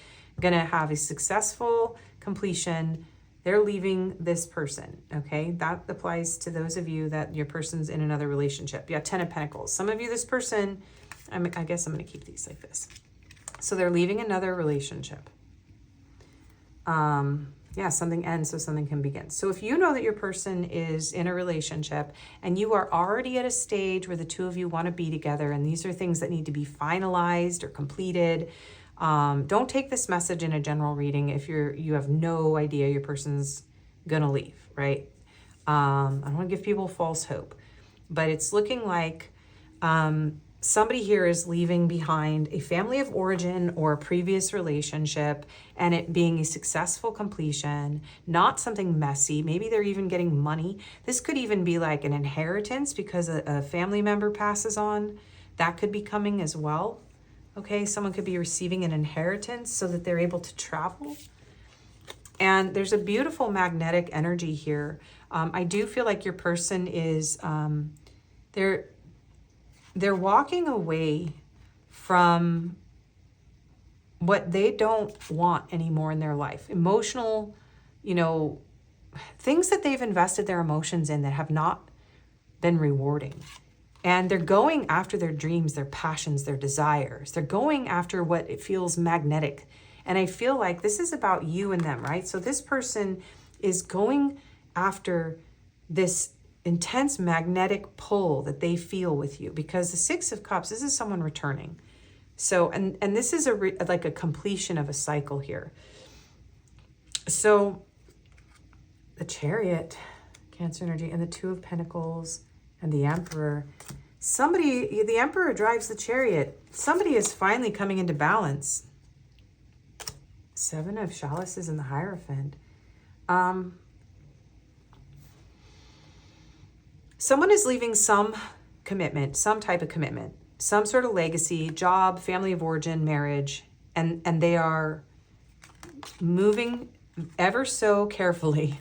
going to have a successful completion. They're leaving this person, okay? That applies to those of you that your person's in another relationship. Yeah, 10 of Pentacles. Some of you, this person, I guess I'm going to keep these like this. So they're leaving another relationship. Yeah, something ends so something can begin. So if you know that your person is in a relationship and you are already at a stage where the two of you want to be together and these are things that need to be finalized or completed, don't take this message in a general reading if you have no idea your person's gonna leave, right? I don't want to give people false hope, but it's looking like somebody here is leaving behind a family of origin or a previous relationship and it being a successful completion, not something messy. Maybe they're even getting money. This could even be like an inheritance because a family member passes on. That could be coming as well. Okay, someone could be receiving an inheritance so that they're able to travel. And there's a beautiful magnetic energy here. I do feel like your person is, they're walking away from what they don't want anymore in their life. Emotional, things that they've invested their emotions in that have not been rewarding. And they're going after their dreams, their passions, their desires. They're going after what it feels magnetic. And I feel like this is about you and them, right? So this person is going after this intense magnetic pull that they feel with you, because the 6 of Cups, this is someone returning. So, and this is like a completion of a cycle here. So the Chariot, Cancer energy, and the 2 of Pentacles and the Emperor. The Emperor drives the Chariot. Somebody is finally coming into balance. Seven of chalices and the Hierophant. Someone is leaving some commitment, some type of commitment, some sort of legacy, job, family of origin, marriage, and they are moving ever so carefully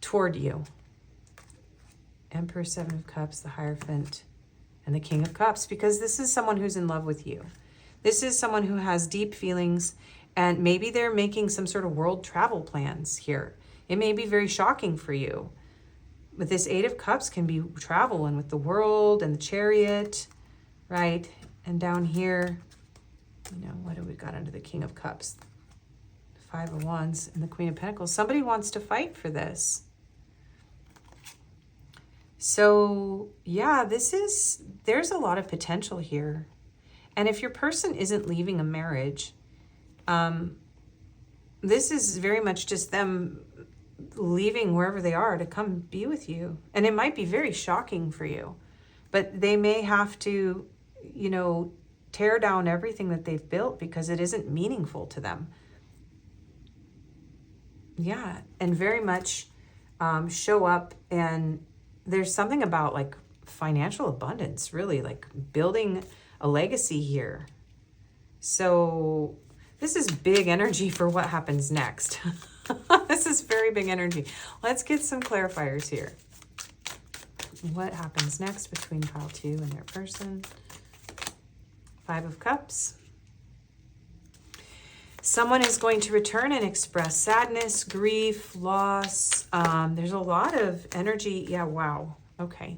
toward you. Emperor, Seven of Cups, the Hierophant, and the King of Cups, because this is someone who's in love with you. This is someone who has deep feelings, and maybe they're making some sort of world travel plans here. It may be very shocking for you. But this Eight of Cups can be travel, and with the World and the Chariot, right? And down here, you know, what do we got under the King of Cups? Five of Wands and the Queen of Pentacles. Somebody wants to fight for this. So yeah, there's a lot of potential here. And if your person isn't leaving a marriage, this is very much just them leaving wherever they are to come be with you. And it might be very shocking for you, but they may have to, you know, tear down everything that they've built because it isn't meaningful to them. Yeah, and very much show up, and there's something about like financial abundance, really, like building a legacy here. So this is big energy for what happens next. This is very big energy. Let's get some clarifiers here. What happens next between pile 2 and their person? Five of Cups. Someone is going to return and express sadness, grief, loss. There's a lot of energy. Yeah, wow. Okay.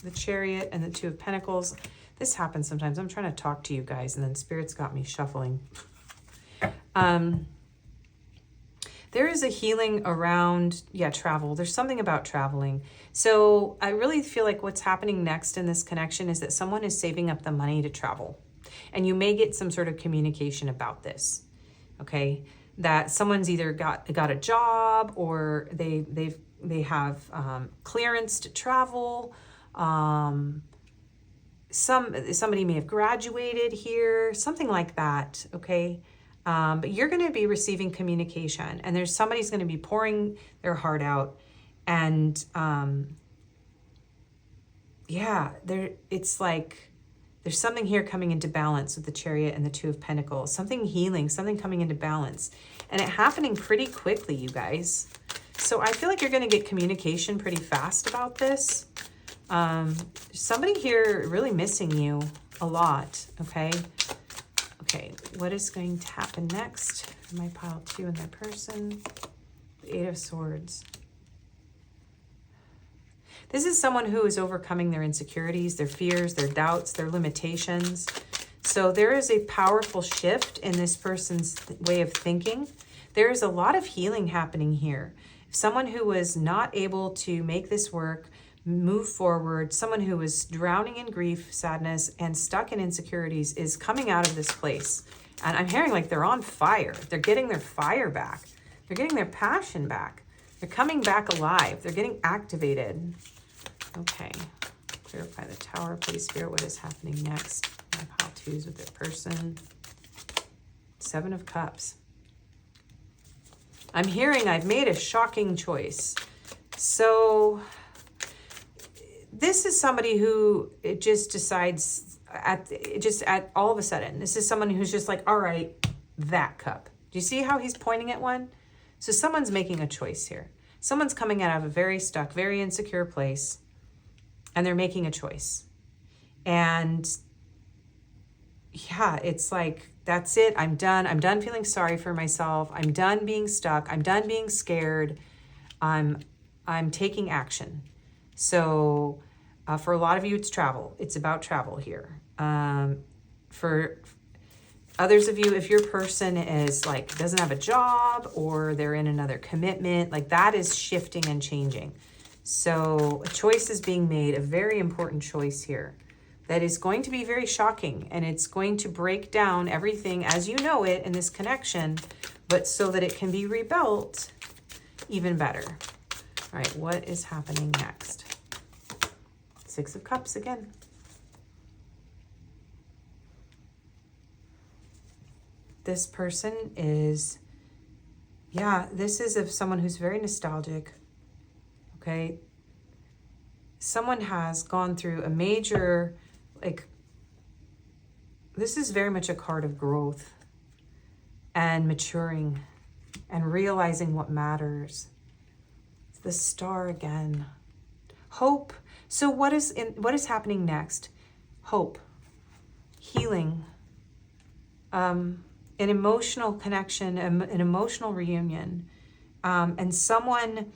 The Chariot and the Two of Pentacles. This happens sometimes. I'm trying to talk to you guys, and then Spirit's got me shuffling. There is a healing around, travel. There's something about traveling. So I really feel like what's happening next in this connection is that someone is saving up the money to travel. And you may get some sort of communication about this, okay? That someone's either got a job, or they have clearance to travel. Somebody may have graduated here, something like that, okay? But you're going to be receiving communication, and somebody's going to be pouring their heart out, and it's like there's something here coming into balance with the Chariot and the Two of Pentacles, something healing, something coming into balance, and it happening pretty quickly, you guys. So I feel like you're going to get communication pretty fast about this. Somebody here really missing you a lot, okay? Okay, what is going to happen next for my pile 2 and their person? The Eight of Swords. This is someone who is overcoming their insecurities, their fears, their doubts, their limitations. So there is a powerful shift in this person's way of thinking. There is a lot of healing happening here. Someone who was not able to make this work, move forward, someone who is drowning in grief, sadness, and stuck in insecurities is coming out of this place. And I'm hearing like they're on fire. They're getting their fire back. They're getting their passion back. They're coming back alive. They're getting activated. Okay. Clarify the Tower, please, Spirit. What is happening next? My pile 2s with their person. Seven of Cups. I'm hearing I've made a shocking choice. So this is somebody who it just decides at all of a sudden. This is someone who's just like, all right, that cup. Do you see how he's pointing at one? So someone's making a choice here. Someone's coming out of a very stuck, very insecure place, and they're making a choice. And yeah, it's like, that's it. I'm done. I'm done feeling sorry for myself. I'm done being stuck. I'm done being scared. I'm taking action. So for a lot of you, it's travel. It's about travel here. For others of you, if your person is like, doesn't have a job, or they're in another commitment, like that is shifting and changing. So a choice is being made, a very important choice here that is going to be very shocking, and it's going to break down everything as you know it in this connection, but so that it can be rebuilt even better. All right, what is happening next? Six of Cups again. this person is, yeah, this is of someone who's very nostalgic, okay? Someone has gone through a major, like, this is very much a card of growth and maturing and realizing what matters. It's the Star again. Hope. So what is happening next? Hope, healing, an emotional connection, an emotional reunion, and someone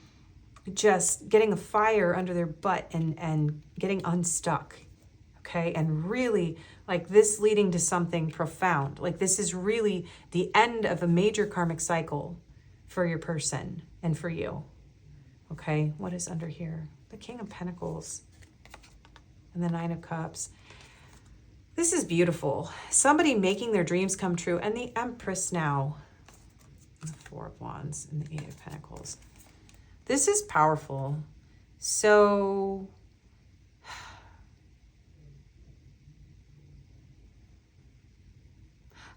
just getting a fire under their butt and getting unstuck, okay? And really, like, this leading to something profound. Like, this is really the end of a major karmic cycle for your person and for you, okay? What is under here? The King of Pentacles and the Nine of Cups. This is beautiful. Somebody making their dreams come true. And the Empress now. The Four of Wands and the Eight of Pentacles. This is powerful. So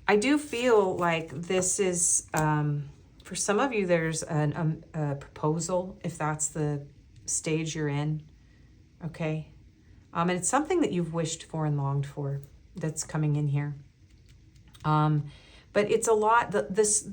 I do feel like this is, for some of you, there's a proposal, if that's the stage you're in, okay? And it's something that you've wished for and longed for that's coming in here. But it's a lot, it's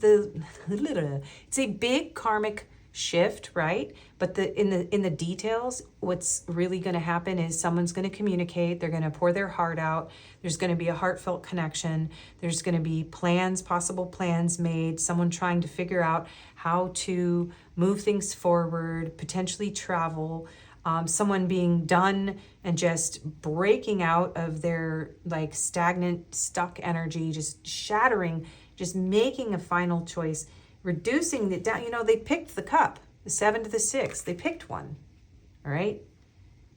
a big karmic shift, right? But in the details, what's really going to happen is someone's going to communicate. They're going to pour their heart out. There's going to be a heartfelt connection. There's going to be plans, possible plans made. Someone trying to figure out how to move things forward, potentially travel. Someone being done and just breaking out of their like stagnant, stuck energy, just shattering, just making a final choice, reducing it down. You know, they picked the cup, the 7 to the 6. They picked one, all right?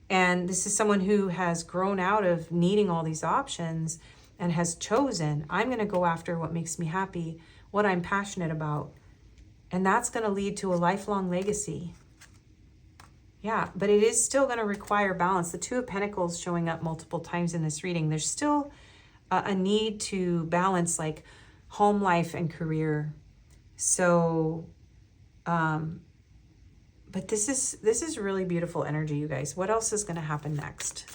And this is someone who has grown out of needing all these options and has chosen, I'm going to go after what makes me happy, what I'm passionate about. And that's going to lead to a lifelong legacy. Yeah, but it is still going to require balance. The Two of Pentacles showing up multiple times in this reading. There's still a need to balance like home life and career. So, but this is really beautiful energy, you guys. What else is going to happen next?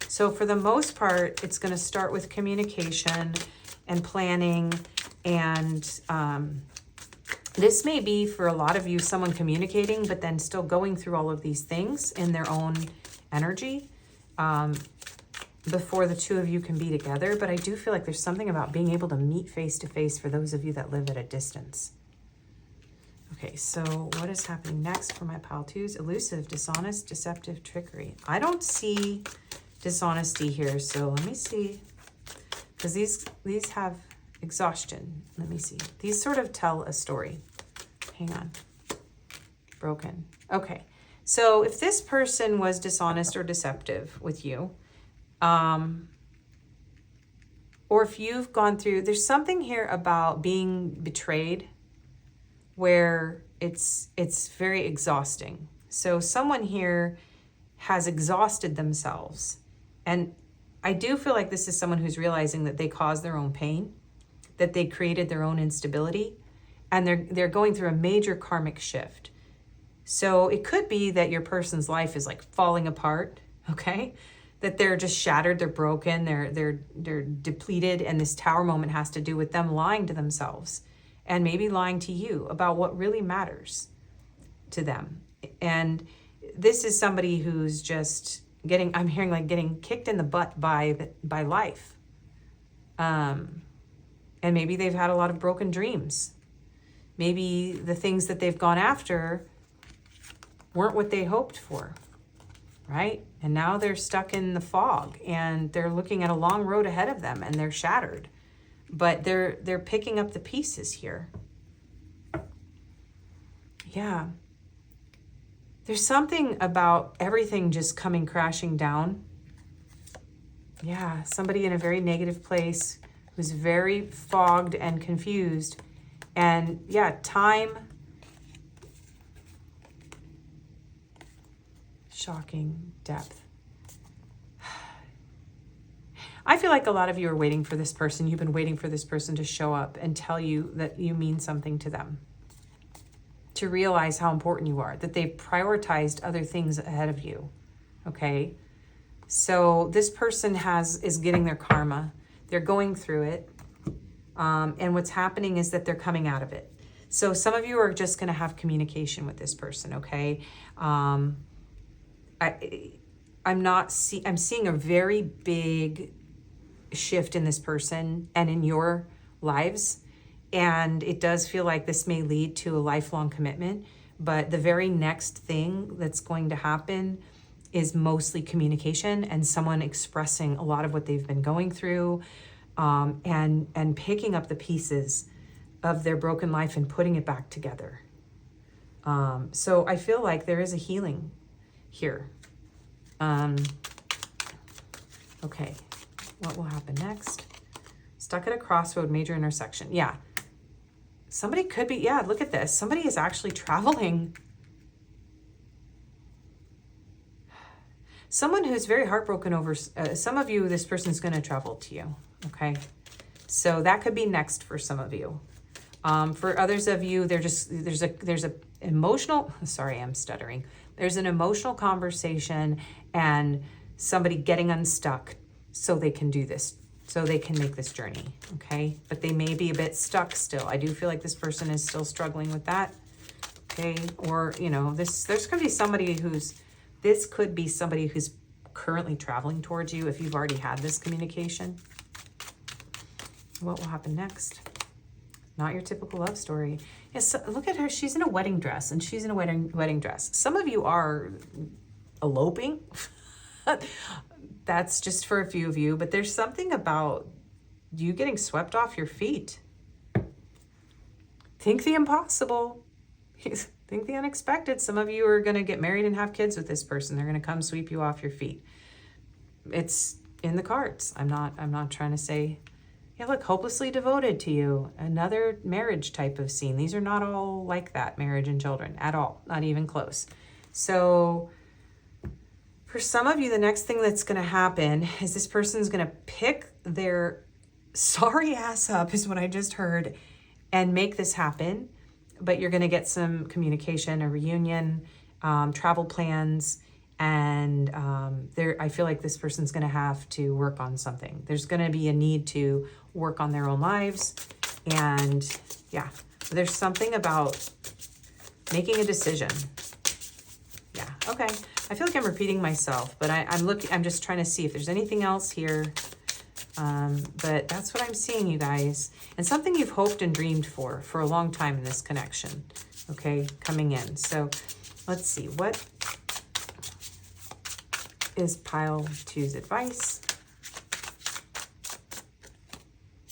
So for the most part, it's going to start with communication and planning. And this may be for a lot of you, someone communicating, but then still going through all of these things in their own energy before the two of you can be together. But I do feel like there's something about being able to meet face to face for those of you that live at a distance. Okay, so what is happening next for my pile twos? Elusive, dishonest, deceptive, trickery. I don't see dishonesty here, so let me see. Because these have exhaustion. Let me see. These sort of tell a story. Hang on. Broken. Okay, so if this person was dishonest or deceptive with you, or if you've gone through, there's something here about being betrayed where it's very exhausting. So someone here has exhausted themselves. And I do feel like this is someone who's realizing that they caused their own pain, that they created their own instability, and they're going through a major karmic shift. So it could be that your person's life is like falling apart, okay? That they're just shattered, they're broken, they're depleted, and this tower moment has to do with them lying to themselves and maybe lying to you about what really matters to them. And this is somebody who's just getting, I'm hearing like getting kicked in the butt by life. And maybe they've had a lot of broken dreams. Maybe the things that they've gone after weren't what they hoped for, right? And now they're stuck in the fog and they're looking at a long road ahead of them and they're shattered. But they're picking up the pieces here. Yeah. There's something about everything just coming crashing down. Yeah, somebody in a very negative place who's very fogged and confused. And yeah, time. Shocking depth. I feel like a lot of you are waiting for this person. You've been waiting for this person to show up and tell you that you mean something to them, to realize how important you are, that they've prioritized other things ahead of you, okay? So this person is getting their karma. They're going through it. And what's happening is that they're coming out of it. So some of you are just going to have communication with this person, okay? I'm seeing a very big shift in this person and in your lives. And it does feel like this may lead to a lifelong commitment. But the very next thing that's going to happen is mostly communication and someone expressing a lot of what they've been going through, and picking up the pieces of their broken life and putting it back together. So I feel like there is a healing here. Okay, what will happen next? Stuck at a crossroad, major intersection. Yeah. Somebody could be, yeah, look at this. Somebody is actually traveling. Someone who's very heartbroken over, some of you, this person's going to travel to you, okay? So that could be next for some of you. For others of you, there's a emotional, sorry, I'm stuttering. There's an emotional conversation and somebody getting unstuck so they can do this, so they can make this journey, okay? But they may be a bit stuck still. I do feel like this person is still struggling with that, okay? Or, you know, there's going to be somebody this could be somebody who's currently traveling towards you if you've already had this communication. What will happen next? Not your typical love story. Yes, look at her. She's in a wedding dress, and she's in a wedding dress. Some of you are eloping. That's just for a few of you, but there's something about you getting swept off your feet. Think the impossible. Think the unexpected. Some of you are going to get married and have kids with this person. They're going to come sweep you off your feet. It's in the cards. I'm not trying to say, yeah, look, hopelessly devoted to you. Another marriage type of scene. These are not all like that, marriage and children, at all. Not even close. So for some of you, the next thing that's going to happen is this person's going to pick their sorry ass up, is what I just heard, and make this happen. But you're going to get some communication, a reunion, travel plans, and I feel like this person's going to have to work on something. There's going to be a need to work on their own lives, and yeah, there's something about making a decision. Yeah, okay. I feel like I'm repeating myself, but I'm just trying to see if there's anything else here. But that's what I'm seeing, you guys. And something you've hoped and dreamed for a long time in this connection, okay, coming in. So let's see, what is pile 2's advice?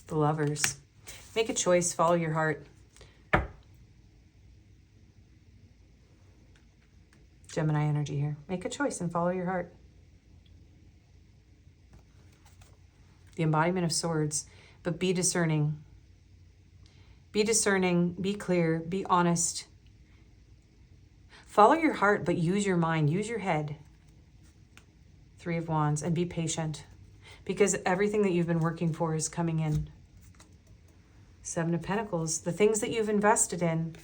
The Lovers. Make a choice, follow your heart. Gemini energy here. Make a choice and follow your heart. The embodiment of swords, but be discerning. Be discerning, be clear, be honest. Follow your heart, but use your mind, use your head. 3 of Wands, and be patient, because everything that you've been working for is coming in. 7 of Pentacles, the things that you've invested in.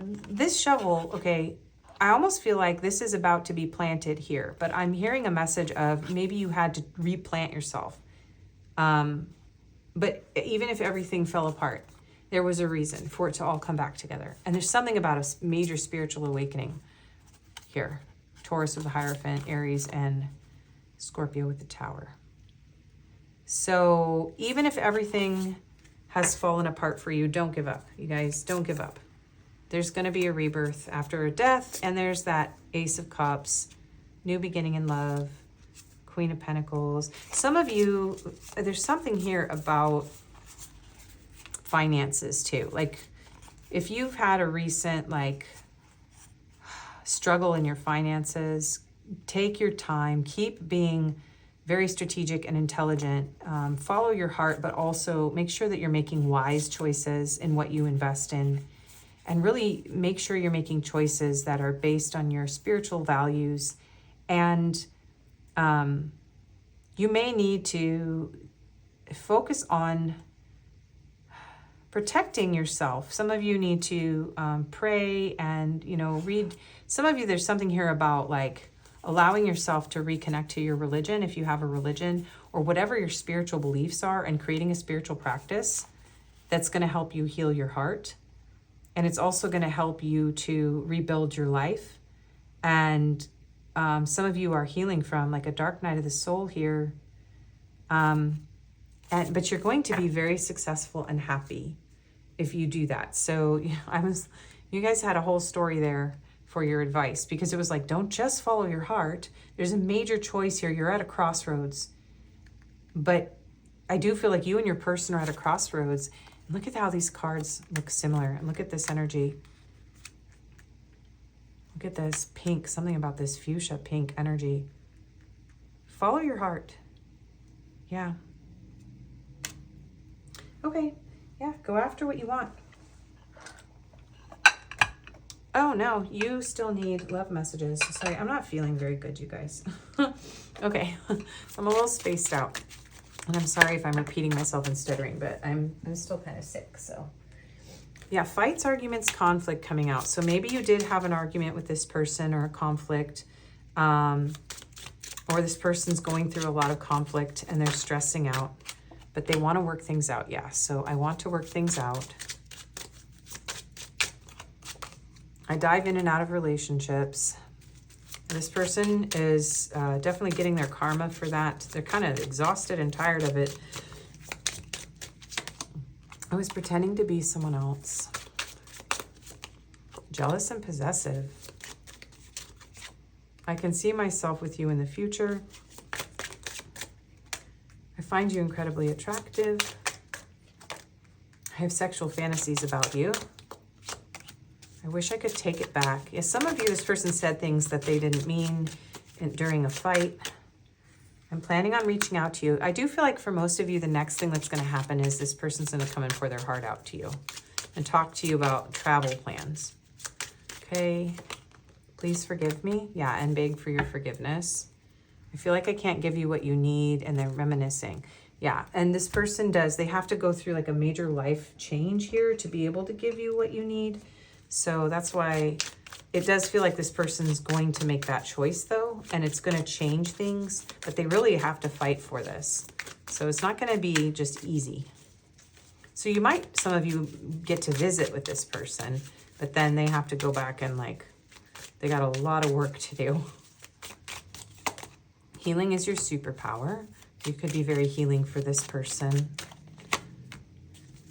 This shovel, okay, I almost feel like this is about to be planted here, but I'm hearing a message of maybe you had to replant yourself. But even if everything fell apart, there was a reason for it to all come back together. And there's something about a major spiritual awakening here. Taurus with the Hierophant, Aries, and Scorpio with the Tower. So even if everything has fallen apart for you, don't give up. You guys, don't give up. There's going to be a rebirth after a death, and there's that Ace of Cups, new beginning in love, Queen of Pentacles. Some of you, there's something here about finances too. Like if you've had a recent struggle in your finances, take your time, keep being very strategic and intelligent. Follow your heart, but also make sure that you're making wise choices in what you invest in. And really make sure you're making choices that are based on your spiritual values, and you may need to focus on protecting yourself. Some of you need to pray and, you know, read. Some of you, there's something here about like allowing yourself to reconnect to your religion, if you have a religion, or whatever your spiritual beliefs are, and creating a spiritual practice that's going to help you heal your heart. And it's also going to help you to rebuild your life. And some of you are healing from like a dark night of the soul here. But you're going to be very successful and happy if you do that. So you guys had a whole story there for your advice, because it was like, don't just follow your heart. There's a major choice here. You're at a crossroads. But I do feel like you and your person are at a crossroads. Look at how these cards look similar. And look at this energy. Look at this pink, something about this fuchsia pink energy. Follow your heart. Yeah. Okay. Yeah, go after what you want. Oh, no, you still need love messages. Sorry, I'm not feeling very good, you guys. Okay, I'm a little spaced out. And I'm sorry if I'm repeating myself and stuttering, but I'm still kind of sick, so. Yeah, fights, arguments, conflict coming out. So maybe you did have an argument with this person or a conflict, or this person's going through a lot of conflict and they're stressing out, but they want to work things out. Yeah, so I want to work things out. I dive in and out of relationships. This person is definitely getting their karma for that. They're kind of exhausted and tired of it. I was pretending to be someone else. Jealous and possessive. I can see myself with you in the future. I find you incredibly attractive. I have sexual fantasies about you. I wish I could take it back. Yeah, some of you, this person said things that they didn't mean during a fight. I'm planning on reaching out to you. I do feel like for most of you, the next thing that's going to happen is this person's going to come and pour their heart out to you and talk to you about travel plans. Okay. Please forgive me. Yeah, and beg for your forgiveness. I feel like I can't give you what you need, and they're reminiscing. Yeah, and this person does. They have to go through like a major life change here to be able to give you what you need. So that's why it does feel like this person's going to make that choice though, and it's going to change things, but they really have to fight for this. So it's not going to be just easy. So you might, some of you get to visit with this person, but then they have to go back and like, they got a lot of work to do. Healing is your superpower. You could be very healing for this person.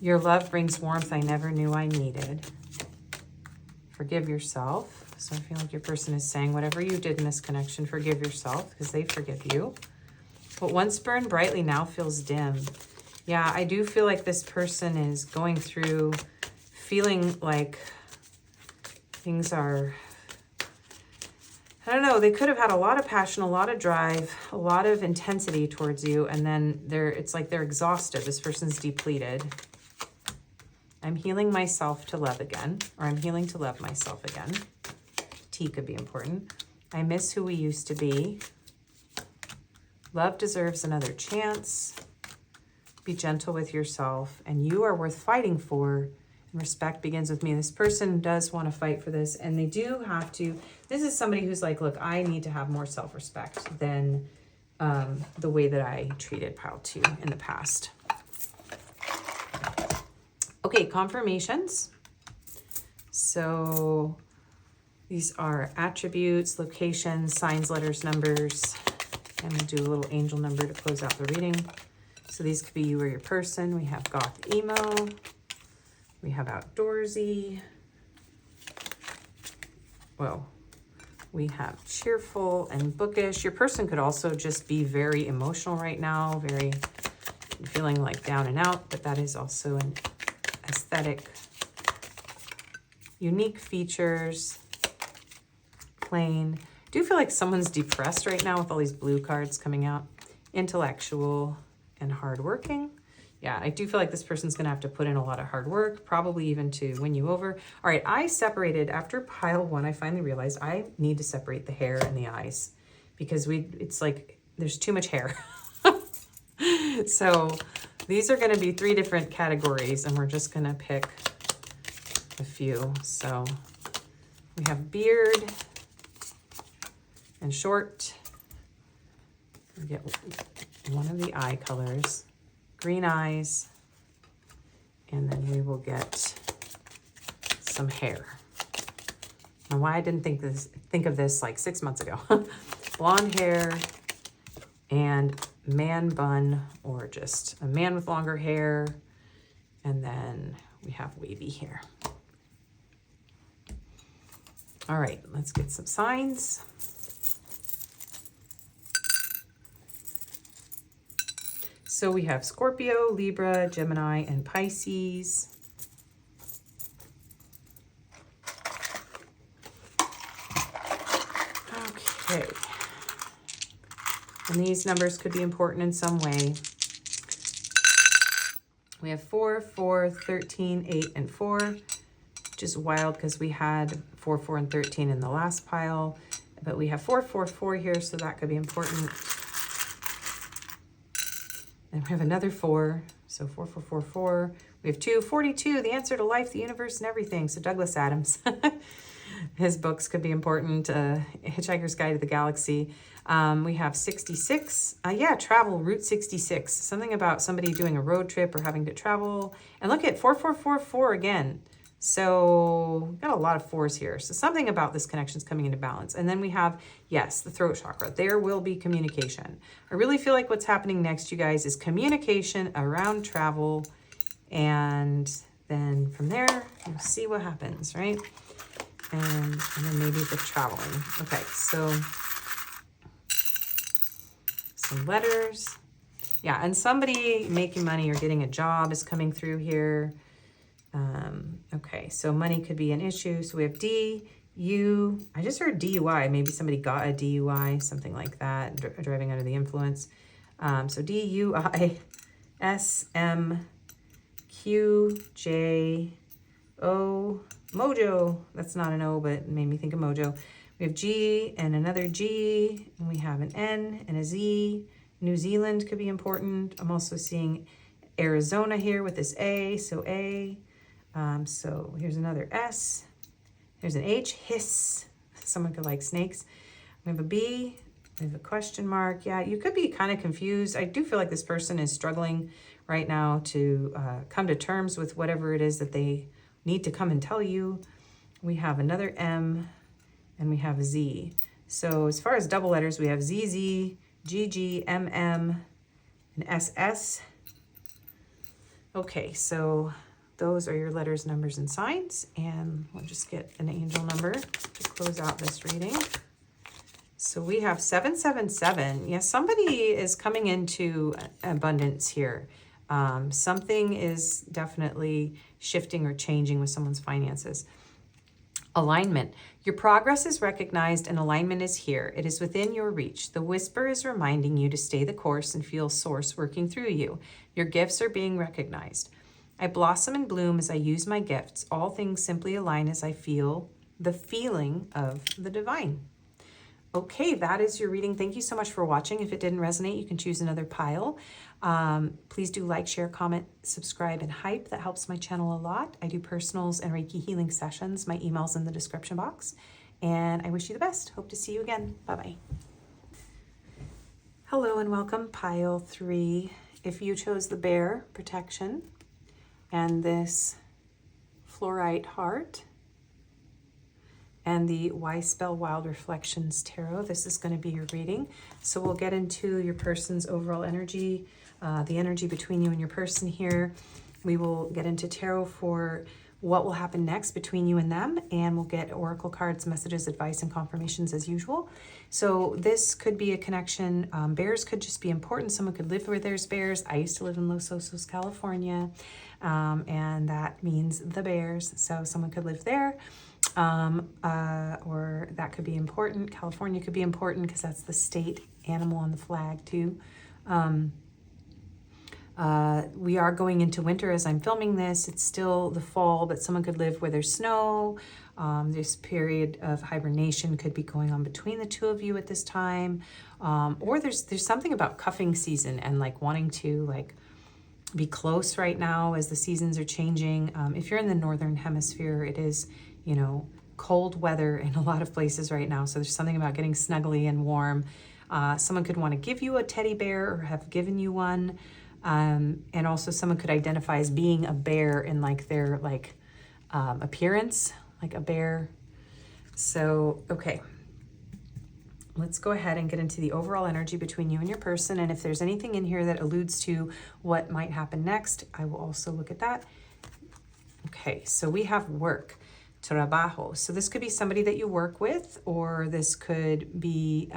Your love brings warmth I never knew I needed. Forgive yourself. So I feel like your person is saying whatever you did in this connection, forgive yourself because they forgive you. What once burned brightly now feels dim. Yeah, I do feel like this person is going through feeling like things are, I don't know, they could have had a lot of passion, a lot of drive, a lot of intensity towards you, and then it's like they're exhausted. This person's depleted. I'm healing myself to love again, or I'm healing to love myself again. T could be important. I miss who we used to be. Love deserves another chance. Be gentle with yourself, and you are worth fighting for. And respect begins with me. This person does want to fight for this, and they do have to. This is somebody who's like, look, I need to have more self-respect than the way that I treated Pile 2 in the past. Okay, confirmations. So these are attributes, locations, signs, letters, numbers. And we'll do a little angel number to close out the reading. So these could be you or your person. We have goth emo. We have outdoorsy. Well, we have cheerful and bookish. Your person could also just be very emotional right now, very feeling like down and out, but that is also an aesthetic. Unique features. Plain. I do feel like someone's depressed right now with all these blue cards coming out. Intellectual and hardworking. Yeah, I do feel like this person's going to have to put in a lot of hard work, probably even to win you over. All right, I separated, after Pile 1, I finally realized I need to separate the hair and the eyes because it's like there's too much hair. So these are going to be 3 different categories, and we're just going to pick a few. So we have beard and short. We get one of the eye colors, green eyes, and then we will get some hair. Now, why I didn't think of this like 6 months ago. Blonde hair and man bun, or just a man with longer hair. And then we have wavy hair. All right, let's get some signs. So we have Scorpio, Libra, Gemini, and Pisces. Okay. And these numbers could be important in some way. We have 4, 4, 13, 8, and 4, which is wild because we had 4, 4, and 13 in the last pile. But we have 4, 4, 4 here, so that could be important. And we have another 4, so 4, 4, 4, 4. We have 2, 42, the answer to life, the universe, and everything. So Douglas Adams. His books could be important. Hitchhiker's Guide to the Galaxy. We have 66. Yeah, travel, Route 66. Something about somebody doing a road trip or having to travel. And look at 4444 again. So we've got a lot of 4s here. So something about this connection is coming into balance. And then we have, yes, the throat chakra. There will be communication. I really feel like what's happening next, you guys, is communication around travel. And then from there, we'll see what happens, right? And then maybe the traveling. Okay, so some letters. Yeah, and somebody making money or getting a job is coming through here. Okay, so money could be an issue. So we have D, U. I just heard DUI. Maybe somebody got a DUI, something like that, driving under the influence. So D, U, I, S, M, Q, J, O, Mojo. That's not an O, but it made me think of Mojo. We have G and another G, and we have an N and a Z. New Zealand could be important. I'm also seeing Arizona here with this A, so A. So here's another S. There's an H, hiss. Someone could like snakes. We have a B, we have a question mark. Yeah, you could be kind of confused. I do feel like this person is struggling right now to come to terms with whatever it is that they need to come and tell you. We have another M, and we have a Z. So as far as double letters, we have ZZ, GG, MM, and SS. Okay, so those are your letters, numbers, and signs. And we'll just get an angel number to close out this reading. So we have 777. Yes, somebody is coming into abundance here. Something is definitely shifting or changing with someone's finances. Alignment. Your progress is recognized and alignment is here. It is within your reach. The whisper is reminding you to stay the course and feel source working through you. Your gifts are being recognized. I blossom and bloom as I use my gifts. All things simply align as I feel the feeling of the divine. Okay, that is your reading. Thank you so much for watching. If it didn't resonate, you can choose another pile. Please do like, share, comment, subscribe, and hype. That helps my channel a lot. I do personals and Reiki healing sessions. My email's in the description box. And I wish you the best. Hope to see you again. Bye-bye. Hello and welcome, pile 3. If you chose the bear protection and this fluorite heart, and the Why Spell Wild Reflections Tarot. This is going to be your reading. So we'll get into your person's overall energy, the energy between you and your person here. We will get into tarot for what will happen next between you and them, and we'll get oracle cards, messages, advice, and confirmations as usual. So this could be a connection. Bears could just be important. Someone could live where there's bears. I used to live in Los Osos, California, and that means the bears. So someone could live there. Or that could be important. California could be important because that's the state animal on the flag too. We are going into winter as I'm filming this. It's still the fall, but someone could live where there's snow. This period of hibernation could be going on between the two of you at this time. Or there's something about cuffing season and like wanting to like be close right now as the seasons are changing. If you're in the northern hemisphere, it is, you know, cold weather in a lot of places right now. So there's something about getting snuggly and warm. Someone could want to give you a teddy bear or have given you one. And also someone could identify as being a bear in like their like appearance, like a bear. So, okay. Let's go ahead and get into the overall energy between you and your person. And if there's anything in here that alludes to what might happen next, I will also look at that. Okay, so we have work, trabajo. So this could be somebody that you work with, or this could be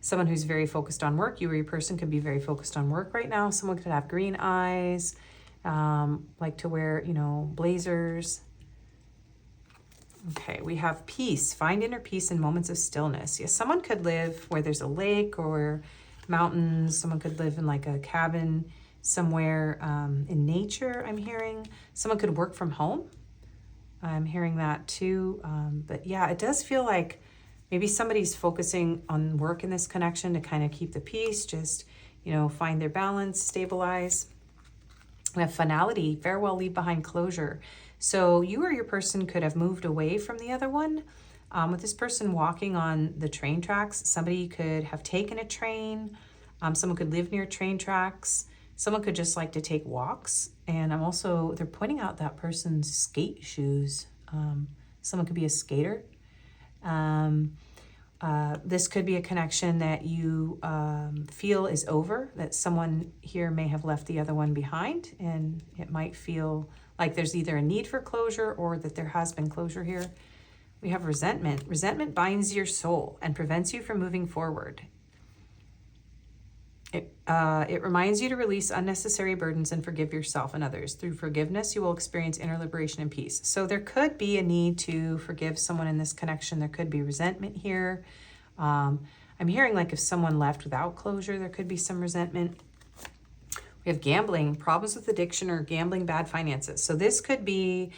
someone who's very focused on work. You or your person could be very focused on work right now. Someone could have green eyes, like to wear, you know, blazers. Okay, we have peace. Find inner peace in moments of stillness. Yes, someone could live where there's a lake or mountains. Someone could live in like a cabin somewhere in nature, I'm hearing. Someone could work from home. I'm hearing that too. But yeah, it does feel like maybe somebody's focusing on work in this connection to kind of keep the peace, just, you know, find their balance, stabilize. We have finality, farewell, leave behind, closure. So you or your person could have moved away from the other one. With this person walking on the train tracks, somebody could have taken a train. Someone could live near train tracks. Someone could just like to take walks. And they're pointing out that person's skate shoes. Someone could be a skater. This could be a connection that you feel is over, that someone here may have left the other one behind, and it might feel like there's either a need for closure or that there has been closure here. We have resentment. Resentment binds your soul and prevents you from moving forward. It reminds you to release unnecessary burdens and forgive yourself and others. Through forgiveness, you will experience inner liberation and peace. So there could be a need to forgive someone in this connection. There could be resentment here. I'm hearing like if someone left without closure, there could be some resentment. We have gambling, problems with addiction or gambling, bad finances. So this could be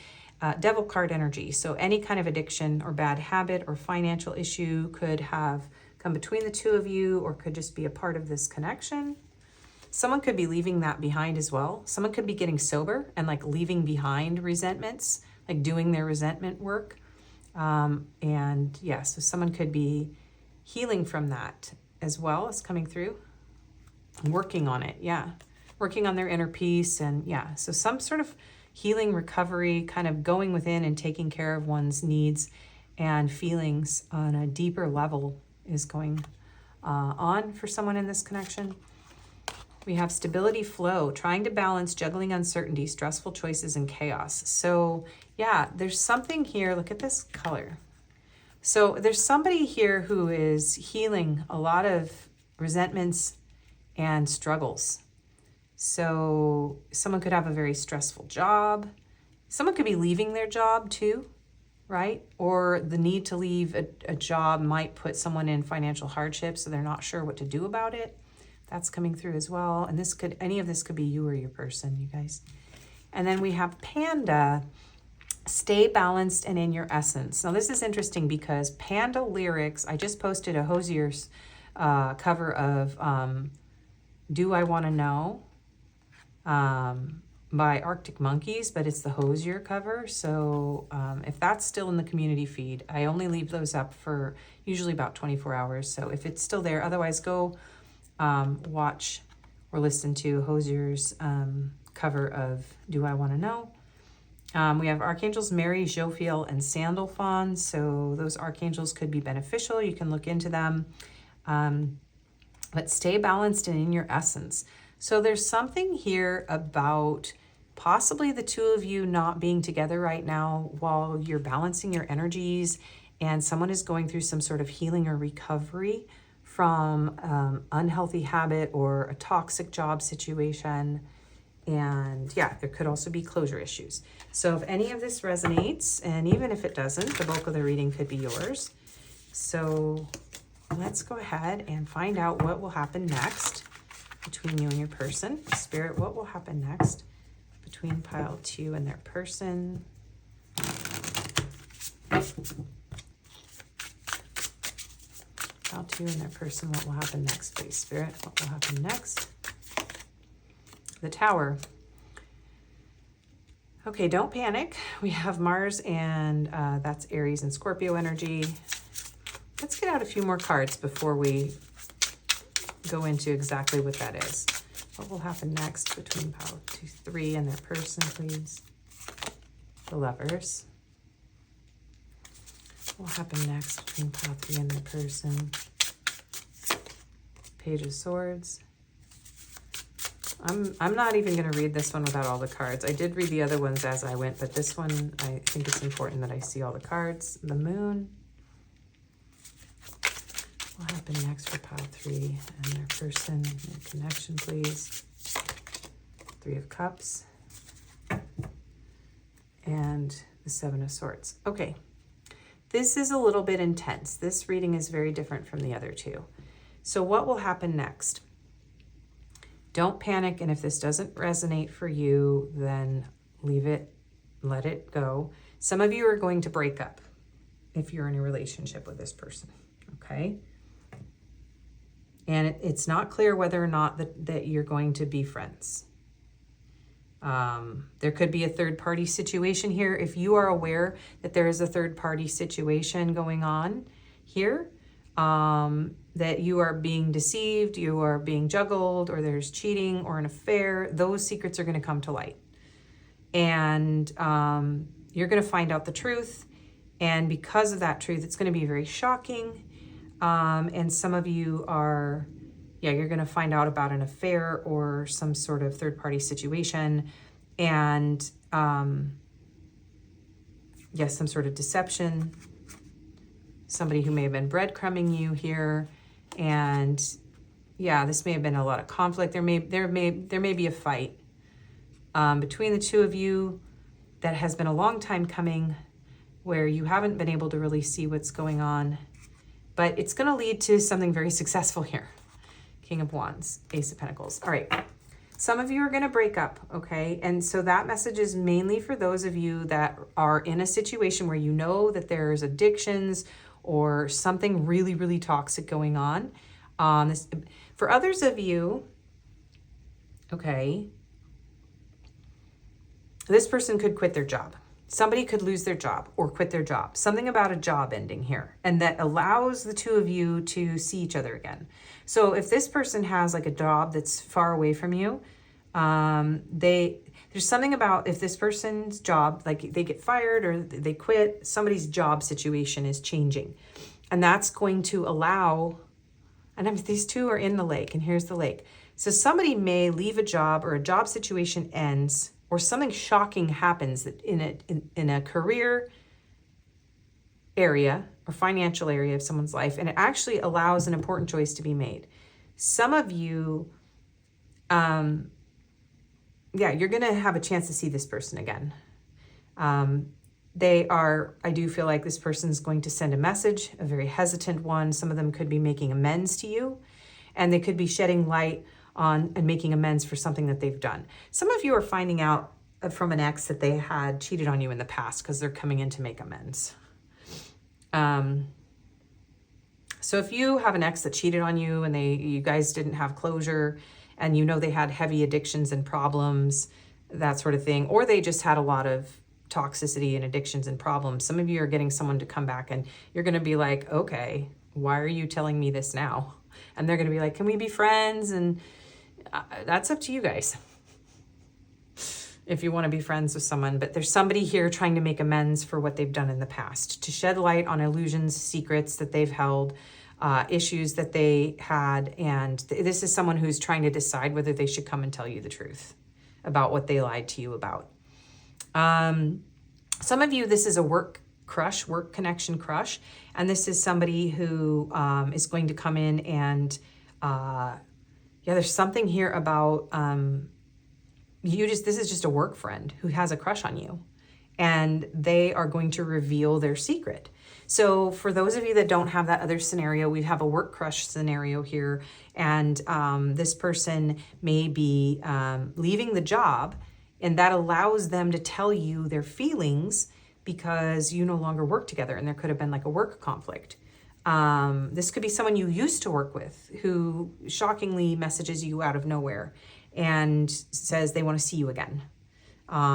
devil card energy. So any kind of addiction or bad habit or financial issue could have come between the two of you, or could just be a part of this connection. Someone could be leaving that behind as well. Someone could be getting sober and like leaving behind resentments, like doing their resentment work. And yeah, so someone could be healing from that as well as coming through, working on it. Yeah. Working on their inner peace. And yeah, so some sort of healing, recovery, kind of going within and taking care of one's needs and feelings on a deeper level is going on for someone in this connection. We have stability, flow, trying to balance, juggling uncertainty, stressful choices, and chaos. So yeah, there's something here. Look at this color. So there's somebody here who is healing a lot of resentments and struggles. So someone could have a very stressful job. Someone could be leaving their job too, right? Or the need to leave a job might put someone in financial hardship, so they're not sure what to do about it. That's coming through as well. And any of this could be you or your person, you guys. And then we have Panda, stay balanced and in your essence. Now this is interesting because Panda lyrics, I just posted a Hosier's cover of Do I Want to Know? By Arctic Monkeys, but it's the Hosier cover. So if that's still in the community feed, I only leave those up for usually about 24 hours. So if it's still there, otherwise go watch or listen to Hosier's cover of Do I Want to Know? We have Archangels Mary, Jophiel, and Sandalphon. So those archangels could be beneficial. You can look into them. But stay balanced and in your essence. So there's something here about possibly the two of you not being together right now while you're balancing your energies, and someone is going through some sort of healing or recovery from unhealthy habit or a toxic job situation. And yeah, there could also be closure issues. So if any of this resonates, and even if it doesn't, the bulk of the reading could be yours. So let's go ahead and find out what will happen next between between you and your person. Spirit, what will happen next between pile 2 and their person? Pile 2 and their person, what will happen next, please? Spirit, what will happen next? The Tower. Okay, don't panic. We have Mars and that's Aries and Scorpio energy. Let's get out a few more cards before we go into exactly what that is. What will happen next between pile 2, 3 and their person, please? The Lovers. What will happen next between pile 3 and their person? Page of Swords. I'm not even going to read this one without all the cards. I did read the other ones as I went, but this one, I think it's important that I see all the cards. The Moon. What will happen next for pile 3 and their person? Their connection, please. 3 of Cups. And the 7 of Swords. Okay. This is a little bit intense. This reading is very different from the other two. So what will happen next? Don't panic, and if this doesn't resonate for you, then leave it, let it go. Some of you are going to break up if you're in a relationship with this person, okay? And it's not clear whether or not that you're going to be friends. There could be a third-party situation here. If you are aware that there is a third-party situation going on here, that you are being deceived, you are being juggled, or there's cheating or an affair, those secrets are going to come to light. And you're going to find out the truth. And because of that truth, it's going to be very shocking. And some of you are, you're going to find out about an affair or some sort of third-party situation. And some sort of deception. Somebody who may have been breadcrumbing you here. And this may have been a lot of conflict. There may be a fight between the two of you that has been a long time coming, where you haven't been able to really see what's going on, but it's going to lead to something very successful here. King of Wands, Ace of Pentacles. All right. Some of you are going to break up, okay? And so that message is mainly for those of you that are in a situation where you know that there's addictions or something really, really toxic going on. For others of you, okay, this person could quit their job. Somebody could lose their job or quit their job. Something about a job ending here. And that allows the two of you to see each other again. So if this person has like a job that's far away from you, there's something about if this person's job, like they get fired or they quit, somebody's job situation is changing. And that's going to allow, and these two are in the lake, and here's the lake. So somebody may leave a job or a job situation ends, or something shocking happens that in a career area or financial area of someone's life, and it actually allows an important choice to be made. Some of you, you're going to have a chance to see this person again. I do feel like this person's going to send a message, a very hesitant one. Some of them could be making amends to you, and they could be shedding light on and making amends for something that they've done. Some of you are finding out from an ex that they had cheated on you in the past because they're coming in to make amends. So if you have an ex that cheated on you and you guys didn't have closure, and you know they had heavy addictions and problems, that sort of thing, or they just had a lot of toxicity and addictions and problems, some of you are getting someone to come back and you're going to be like, okay, why are you telling me this now? And they're going to be like, can we be friends? And that's up to you guys if you want to be friends with someone. But there's somebody here trying to make amends for what they've done in the past, to shed light on illusions, secrets that they've held, issues that they had. And this is someone who's trying to decide whether they should come and tell you the truth about what they lied to you about. Some of you, this is a work connection crush. And this is somebody who is going to come in and, there's something here about this is just a work friend who has a crush on you. and they are going to reveal their secret. So for those of you that don't have that other scenario, we have a work crush scenario here, and this person may be leaving the job, and that allows them to tell you their feelings because you no longer work together, and there could have been like a work conflict. This could be someone you used to work with who shockingly messages you out of nowhere and says they want to see you again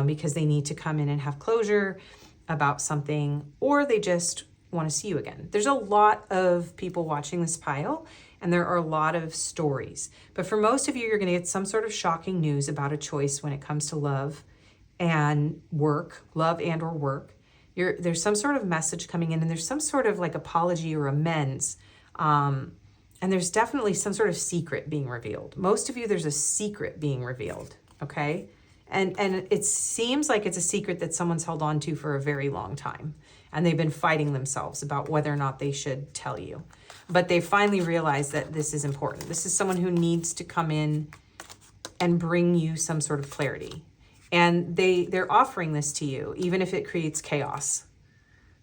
because they need to come in and have closure about something, or they just want to see you again. There's a lot of people watching this pile, and there are a lot of stories. But for most of you, you're going to get some sort of shocking news about a choice when it comes to love and work, love and or work. There's some sort of message coming in, and there's some sort of like apology or amends. And there's definitely some sort of secret being revealed. Most of you, there's a secret being revealed, okay? And it seems like it's a secret that someone's held on to for a very long time. And they've been fighting themselves about whether or not they should tell you. But they finally realized that this is important. This is someone who needs to come in and bring you some sort of clarity. And they're offering this to you, even if it creates chaos.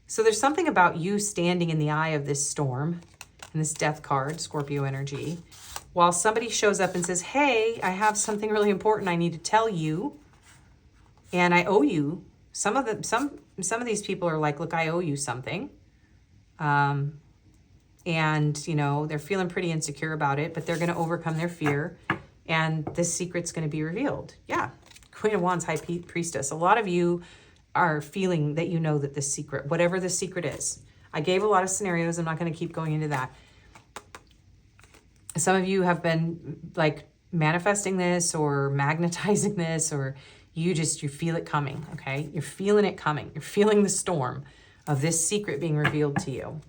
So there's something about you standing in the eye of this storm, and this death card, Scorpio energy, while somebody shows up and says, hey, I have something really important I need to tell you, and I owe you. Some of these people are like, look, I owe you something. And, you know, they're feeling pretty insecure about it, but they're going to overcome their fear, and this secret's going to be revealed. Yeah. Queen of Wands, High Priestess. A lot of you are feeling that you know that this secret, whatever the secret is. I gave a lot of scenarios. I'm not going to keep going into that. Some of you have been like manifesting this or magnetizing this, or you feel it coming, okay? You're feeling it coming. You're feeling the storm of this secret being revealed to you.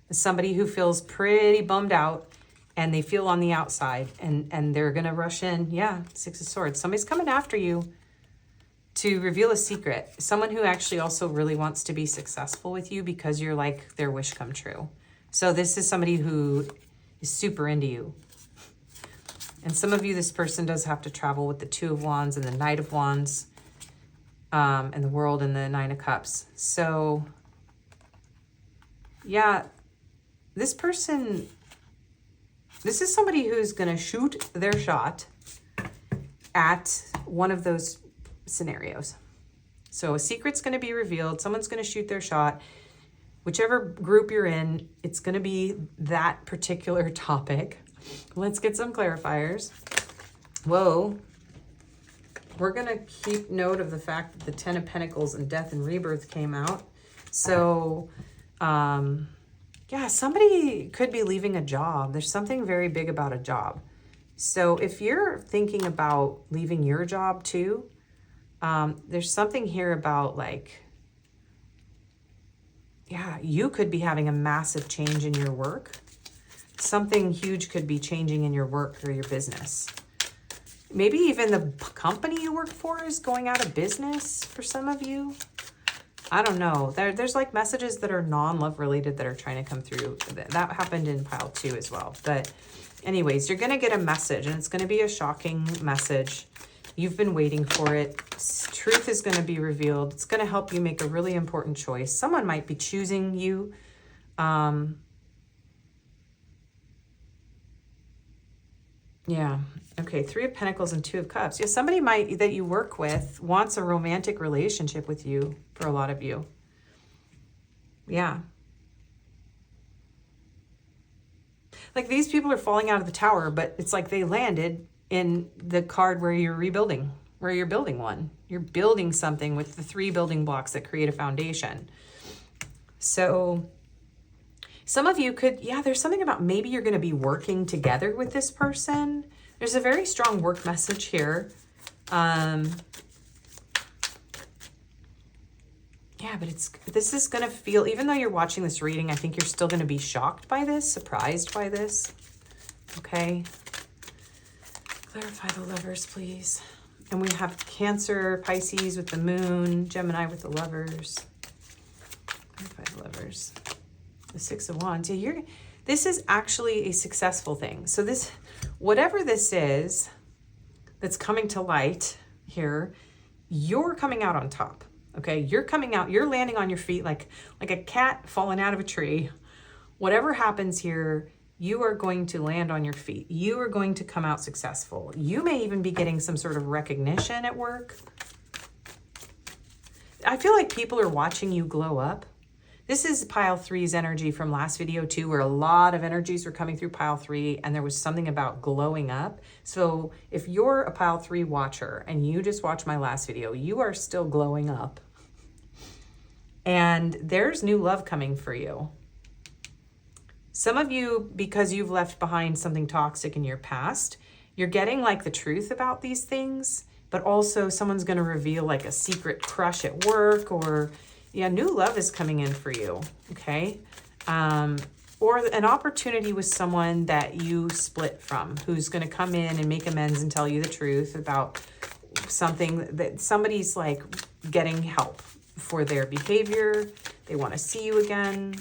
As somebody who feels pretty bummed out, and they feel on the outside, and they're going to rush in. Yeah, Six of Swords. Somebody's coming after you to reveal a secret. Someone who actually also really wants to be successful with you because you're like their wish come true. So this is somebody who is super into you. And some of you, this person does have to travel with the Two of Wands and the Knight of Wands, and the World and the Nine of Cups. So yeah, this person, this is somebody who's going to shoot their shot at one of those scenarios. So a secret's going to be revealed. Someone's going to shoot their shot. Whichever group you're in, it's going to be that particular topic. Let's get some clarifiers. Whoa. We're going to keep note of the fact that the Ten of Pentacles and Death and Rebirth came out. So, yeah, somebody could be leaving a job. There's something very big about a job. So if you're thinking about leaving your job too, there's something here about like, yeah, you could be having a massive change in your work. Something huge could be changing in your work or your business. Maybe even the company you work for is going out of business for some of you. I don't know. There's like messages that are non-love related that are trying to come through. That happened in pile 2 as well. But anyways, you're going to get a message, and it's going to be a shocking message. You've been waiting for it. Truth is going to be revealed. It's going to help you make a really important choice. Someone might be choosing you. Yeah. Okay. 3 of Pentacles and 2 of Cups. Yeah. Somebody that you work with wants a romantic relationship with you for a lot of you. Yeah. Like these people are falling out of the tower, but it's like they landed in the card where you're rebuilding, where you're building one. You're building something with the 3 building blocks that create a foundation. So some of you could, yeah, there's something about maybe you're going to be working together with this person. There's a very strong work message here. Yeah, but this is going to feel, even though you're watching this reading, I think you're still going to be shocked by this, surprised by this. Okay. Clarify the Lovers, please. And we have Cancer, Pisces with the Moon, Gemini with the Lovers. Clarify the Lovers. The 6 of Wands. Yeah, this is actually a successful thing. So this, whatever this is that's coming to light here, you're coming out on top. Okay, you're coming out, you're landing on your feet like a cat falling out of a tree. Whatever happens here, you are going to land on your feet. You are going to come out successful. You may even be getting some sort of recognition at work. I feel like people are watching you glow up. This is pile 3's energy from last video too, where a lot of energies were coming through pile 3 and there was something about glowing up. So if you're a pile 3 watcher and you just watched my last video, you are still glowing up. And there's new love coming for you. Some of you, because you've left behind something toxic in your past, you're getting like the truth about these things, but also someone's going to reveal like a secret crush at work, or yeah, new love is coming in for you, okay? Or an opportunity with someone that you split from, who's going to come in and make amends and tell you the truth about something that somebody's like getting help for their behavior. They want to see you again,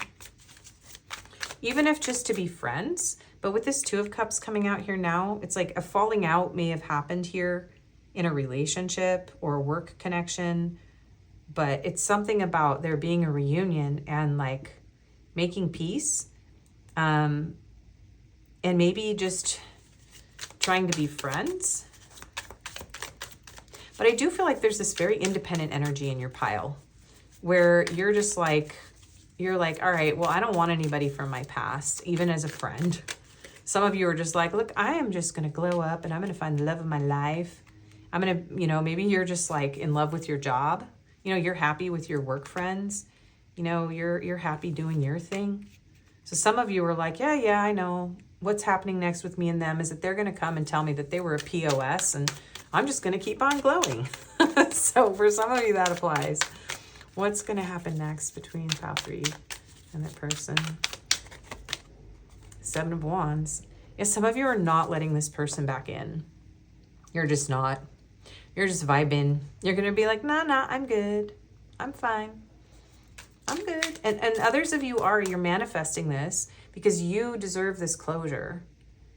even if just to be friends. But with this 2 of Cups coming out here now, it's like a falling out may have happened here in a relationship or a work connection. But it's something about there being a reunion and like making peace, and maybe just trying to be friends. But I do feel like there's this very independent energy in your pile where you're just like, all right, well, I don't want anybody from my past, even as a friend. Some of you are just like, look, I am just going to glow up and I'm going to find the love of my life. I'm going to, maybe you're just like in love with your job. You're happy with your work friends. You're happy doing your thing. So some of you are like, yeah, I know. What's happening next with me and them is that they're going to come and tell me that they were a POS and I'm just going to keep on glowing. So for some of you that applies. What's going to happen next between pile 3 and that person? 7 of Wands. Yeah, some of you are not letting this person back in. You're just not. You're just vibing. You're going to be like, nah, I'm good. I'm fine. I'm good. And others of you you're manifesting this because you deserve this closure.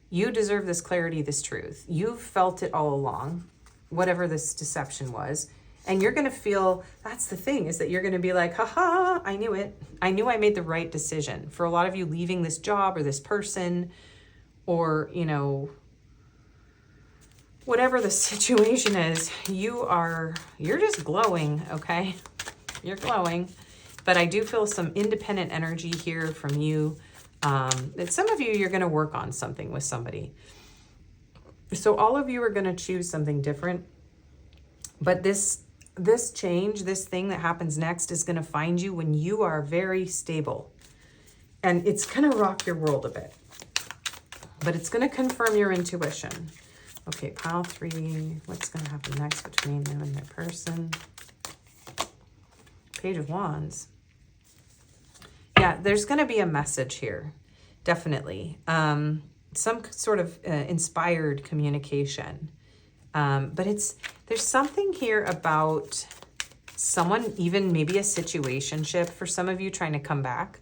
You deserve this clarity, this truth. You've felt it all along, whatever this deception was. And you're going to feel, that's the thing, is that you're going to be like, haha, I knew it. I knew I made the right decision. For a lot of you leaving this job or this person or, whatever the situation is, you're just glowing, okay? You're glowing. But I do feel some independent energy here from you. That some of you, you're going to work on something with somebody. So all of you are going to choose something different. But this change, this thing that happens next is going to find you when you are very stable. And it's going to rock your world a bit. But it's going to confirm your intuition. Okay, pile 3, what's going to happen next between them and their person? Page of Wands. Yeah, there's going to be a message here, definitely. Some sort of inspired communication. But there's something here about someone, even maybe a situationship for some of you trying to come back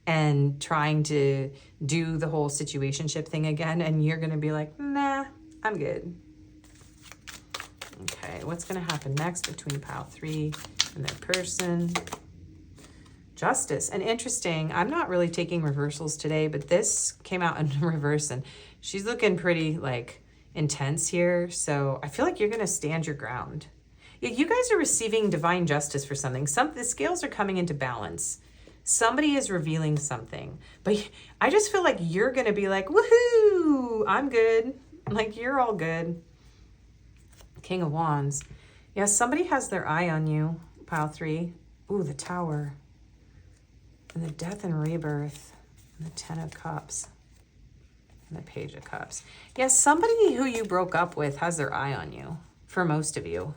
and trying to do the whole situationship thing again. And you're going to be like, nah, I'm good. Okay, what's going to happen next between pile 3 and their person? Justice. And interesting, I'm not really taking reversals today, but this came out in reverse and she's looking pretty like intense here. So I feel like you're going to stand your ground. Yeah, you guys are receiving divine justice for something. The scales are coming into balance. Somebody is revealing something, but I just feel like you're going to be like, woohoo, I'm good. Like, you're all good. King of Wands. Yeah, somebody has their eye on you, pile 3. Ooh, the Tower. And the Death and Rebirth. And the 10 of Cups. And the Page of Cups. Yeah, somebody who you broke up with has their eye on you, for most of you.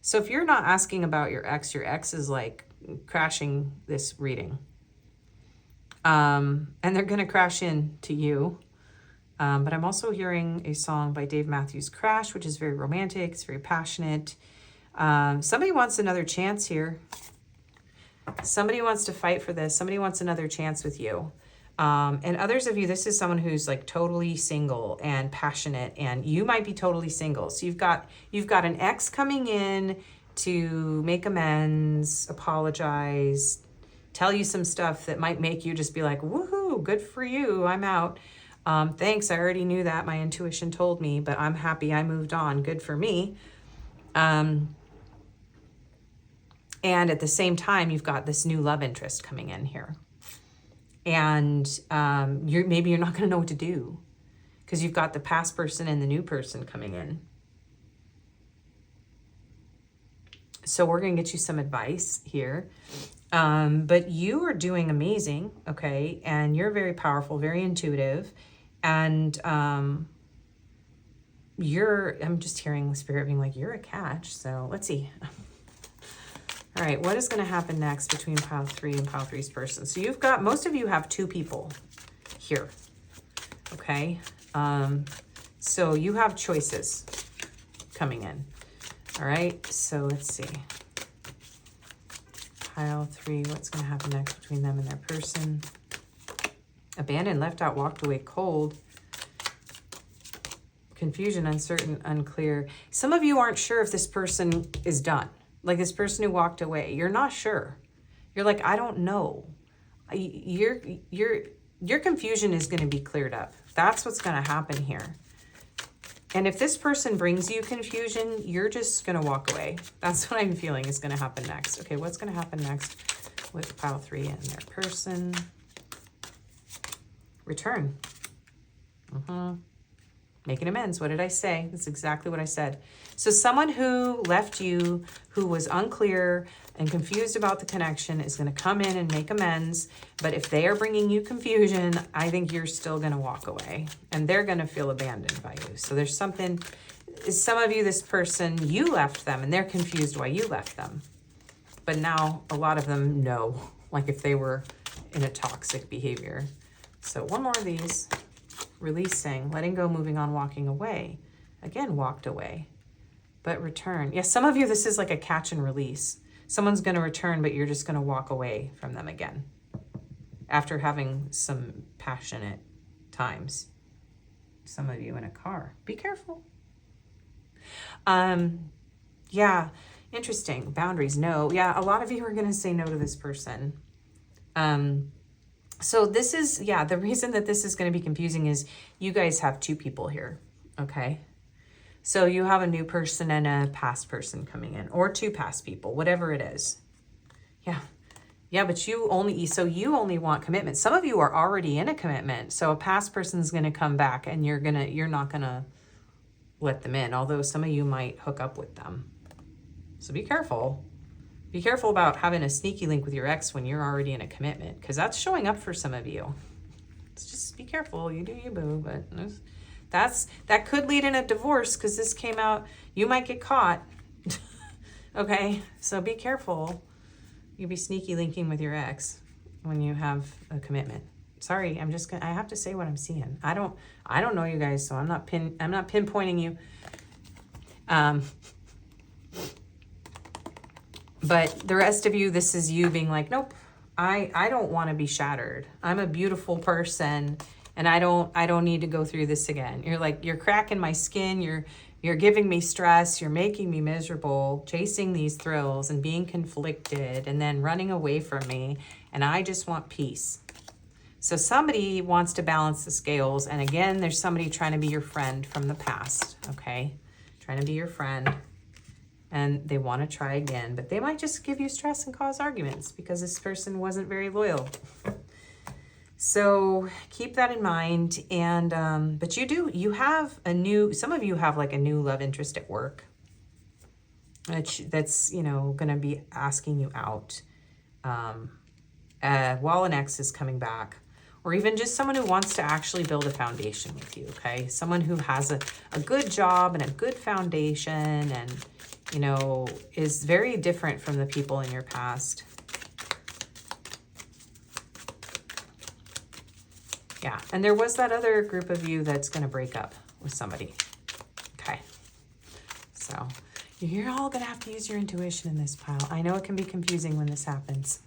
So if you're not asking about your ex is like crashing this reading. And they're going to crash into you. But I'm also hearing a song by Dave Matthews, Crash, which is very romantic. It's very passionate. Somebody wants another chance here. Somebody wants to fight for this. Somebody wants another chance with you. And others of you, this is someone who's like totally single and passionate, and you might be totally single. So you've got an ex coming in to make amends, apologize, tell you some stuff that might make you just be like, woohoo, good for you, I'm out. Thanks, I already knew that, my intuition told me, but I'm happy I moved on, good for me. And at the same time, you've got this new love interest coming in here. And maybe you're not going to know what to do because you've got the past person and the new person coming in. So we're going to get you some advice here. But you are doing amazing, okay? And you're very powerful, very intuitive. And I'm just hearing the spirit being like, you're a catch. So let's see. All right, what is going to happen next between pile 3 and pile 3's person? So you've got, most of you have 2 people here, okay? So you have choices coming in. All right, so let's see. Pile 3, what's going to happen next between them and their person? Abandoned, left out, walked away, cold. Confusion, uncertain, unclear. Some of you aren't sure if this person is done. Like this person who walked away, you're not sure. You're like, I don't know. Your confusion is going to be cleared up. That's what's going to happen here. And if this person brings you confusion, you're just going to walk away. That's what I'm feeling is going to happen next. Okay, what's going to happen next with pile 3 and their person? Return. Making amends. What did I say? That's exactly what I said. So someone who left you, who was unclear and confused about the connection, is going to come in and make amends. But if they are bringing you confusion, I think you're still going to walk away. And they're going to feel abandoned by you. So there's something, some of you, this person, you left them and they're confused why you left them. But now a lot of them know, like if they were in a toxic behavior. So one more of these. Releasing, letting go, moving on, walking away. Again, walked away. But return. Yes, some of you, this is like a catch and release. Someone's going to return, but you're just going to walk away from them again. After having some passionate times. Some of you in a car. Be careful. Yeah, interesting. Boundaries, no. Yeah, a lot of you are going to say no to this person. So this is, yeah, the reason that this is going to be confusing is you guys have 2 people here, okay? So you have a new person and a past person coming in, or 2 past people, whatever it is. Yeah, but you only want commitment. Some of you are already in a commitment, so a past person's going to come back and you're not going to let them in, although some of you might hook up with them. So be careful. Be careful about having a sneaky link with your ex when you're already in a commitment, because that's showing up for some of you. It's just be careful. You do you, boo. But that could lead in a divorce because this came out. You might get caught. Okay, so be careful. You be sneaky linking with your ex when you have a commitment. Sorry, I have to say what I'm seeing. I don't know you guys, so I'm not pinpointing you. But the rest of you, this is you being like, nope, I don't want to be shattered. I'm a beautiful person and I don't need to go through this again. You're like, you're cracking my skin. You're giving me stress. You're making me miserable, chasing these thrills and being conflicted and then running away from me. And I just want peace. So somebody wants to balance the scales. And again, there's somebody trying to be your friend from the past. Okay. Trying to be your friend. And they want to try again, but they might just give you stress and cause arguments because this person wasn't very loyal. So keep that in mind. And, but you have some of you have like a new love interest at work. That's, going to be asking you out, while an ex is coming back, or even just someone who wants to actually build a foundation with you. Okay. Someone who has a good job and a good foundation and, is very different from the people in your past. Yeah, and there was that other group of you that's going to break up with somebody. Okay, so you're all going to have to use your intuition in this pile. I know it can be confusing when this happens,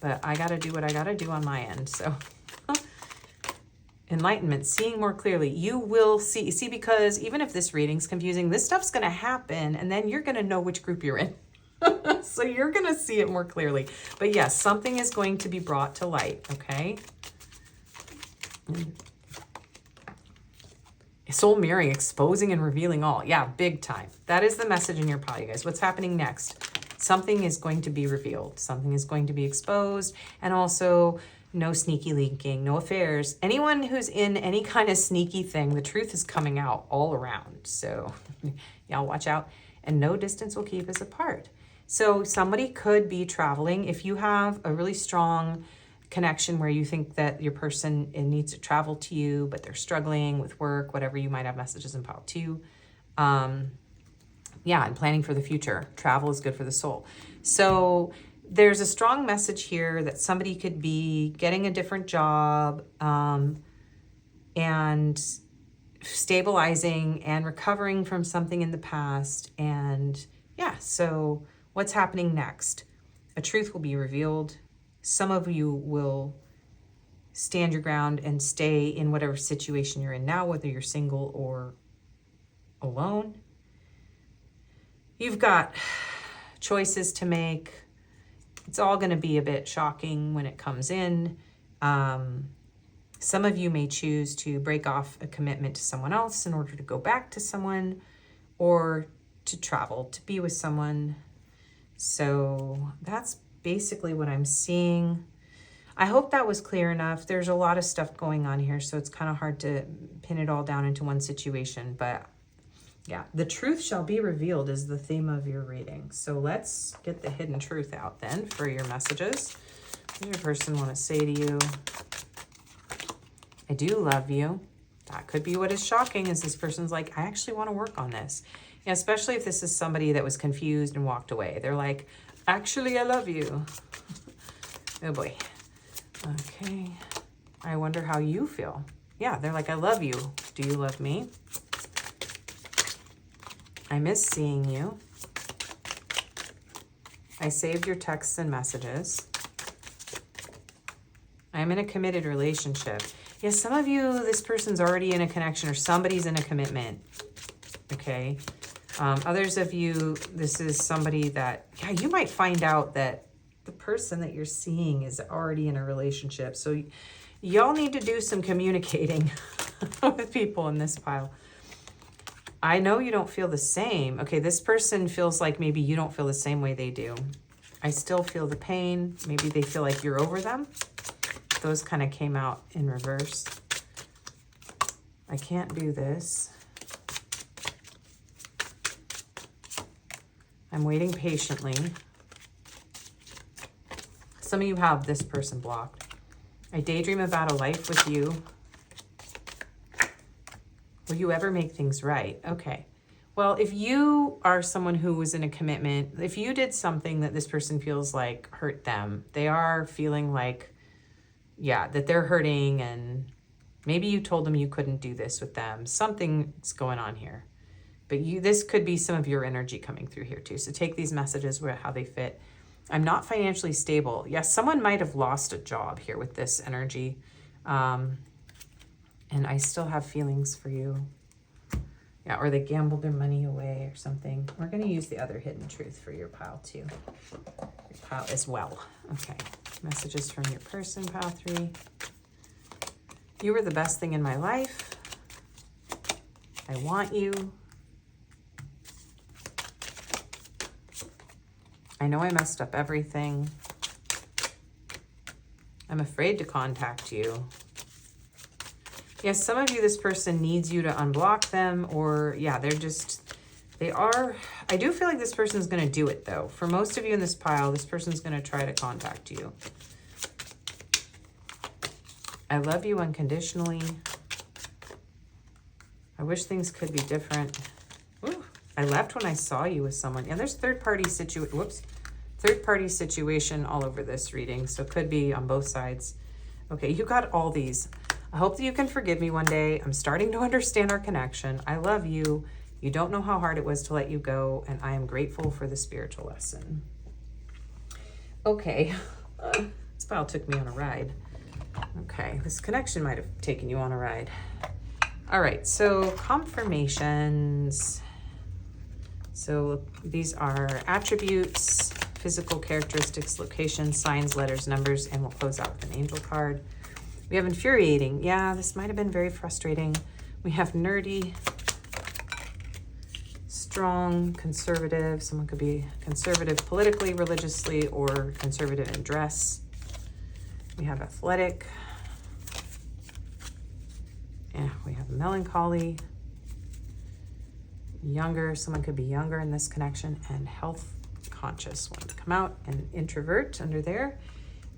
but I got to do what I got to do on my end. So Enlightenment, seeing more clearly. You will see, because even if this reading's confusing, this stuff's going to happen, and then you're going to know which group you're in. So you're going to see it more clearly. But yes, something is going to be brought to light, okay? Soul mirroring, exposing and revealing all. Yeah, big time. That is the message in your pile, you guys. What's happening next? Something is going to be revealed. Something is going to be exposed. And also, no sneaky linking, no affairs. Anyone who's in any kind of sneaky thing, the truth is coming out all around. So y'all watch out. And no distance will keep us apart. So somebody could be traveling. If you have a really strong connection where you think that your person needs to travel to you, but they're struggling with work, whatever, you might have messages in pile 2. Yeah, and planning for the future. Travel is good for the soul. So there's a strong message here that somebody could be getting a different job and stabilizing and recovering from something in the past. And yeah, so what's happening next? A truth will be revealed. Some of you will stand your ground and stay in whatever situation you're in now, whether you're single or alone. You've got choices to make. It's all going to be a bit shocking when it comes in. Some of you may choose to break off a commitment to someone else in order to go back to someone, or to travel, to be with someone. So that's basically what I'm seeing. I hope that was clear enough. There's a lot of stuff going on here, so it's kind of hard to pin it all down into one situation. But yeah, the truth shall be revealed is the theme of your reading. So let's get the hidden truth out then for your messages. What does your person want to say to you? I do love you. That could be what is shocking, is this person's like, I actually want to work on this. Yeah, especially if this is somebody that was confused and walked away. They're like, actually, I love you. Oh boy. Okay. I wonder how you feel. Yeah, they're like, I love you. Do you love me? I miss seeing you. I saved your texts and messages. I'm in a committed relationship. Yeah, some of you, this person's already in a connection, or somebody's in a commitment. Okay. Others of you, this is somebody that, yeah, you might find out that the person that you're seeing is already in a relationship. So y'all need to do some communicating with people in this pile. I know you don't feel the same. Okay, this person feels like maybe you don't feel the same way they do. I still feel the pain. Maybe they feel like you're over them. Those kind of came out in reverse. I can't do this. I'm waiting patiently. Some of you have this person blocked. I daydream about a life with you. Will you ever make things right? Okay. Well, if you are someone who was in a commitment, if you did something that this person feels like hurt them, they are feeling like, yeah, that they're hurting, and maybe you told them you couldn't do this with them. Something's going on here. But this could be some of your energy coming through here too. So take these messages where how they fit. I'm not financially stable. Yes, someone might have lost a job here with this energy. And I still have feelings for you. Yeah, or they gambled their money away or something. We're going to use the other hidden truth for your pile too. Your pile as well. Okay. Messages from your person, pile 3. You were the best thing in my life. I want you. I know I messed up everything. I'm afraid to contact you. Yes, some of you, this person needs you to unblock them, or yeah, I do feel like this person's going to do it though. For most of you in this pile, this person's going to try to contact you. I love you unconditionally. I wish things could be different. Ooh, I left when I saw you with someone. And there's third-party situation all over this reading. So it could be on both sides. Okay, you got all these. I hope that you can forgive me one day. I'm starting to understand our connection. I love you. You don't know how hard it was to let you go, and I am grateful for the spiritual lesson. Okay, this pile took me on a ride. Okay, this connection might have taken you on a ride. All right, so confirmations. So these are attributes, physical characteristics, locations, signs, letters, numbers, and we'll close out with an angel card. We have infuriating. Yeah, this might have been very frustrating. We have nerdy, strong, conservative. Someone could be conservative politically, religiously, or conservative in dress. We have athletic. Yeah, we have melancholy. Younger, someone could be younger in this connection, and health conscious one to come out, and introvert under there.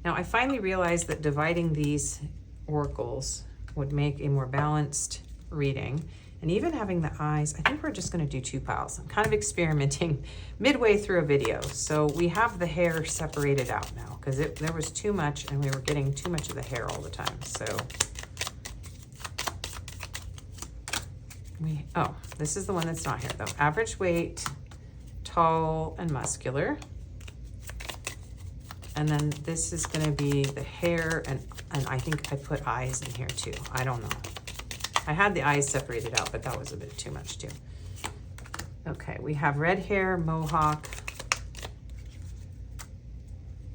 Now I finally realized that dividing these oracles would make a more balanced reading, and even having the eyes, I think we're just going to do 2 piles. I'm kind of experimenting midway through a video. So we have the hair separated out now because there was too much and we were getting too much of the hair all the time. So oh, this is the one that's not here though. Average weight, tall and muscular. And then this is going to be the hair, and I think I put eyes in here too. I don't know. I had the eyes separated out, but that was a bit too much too. Okay, we have red hair, mohawk,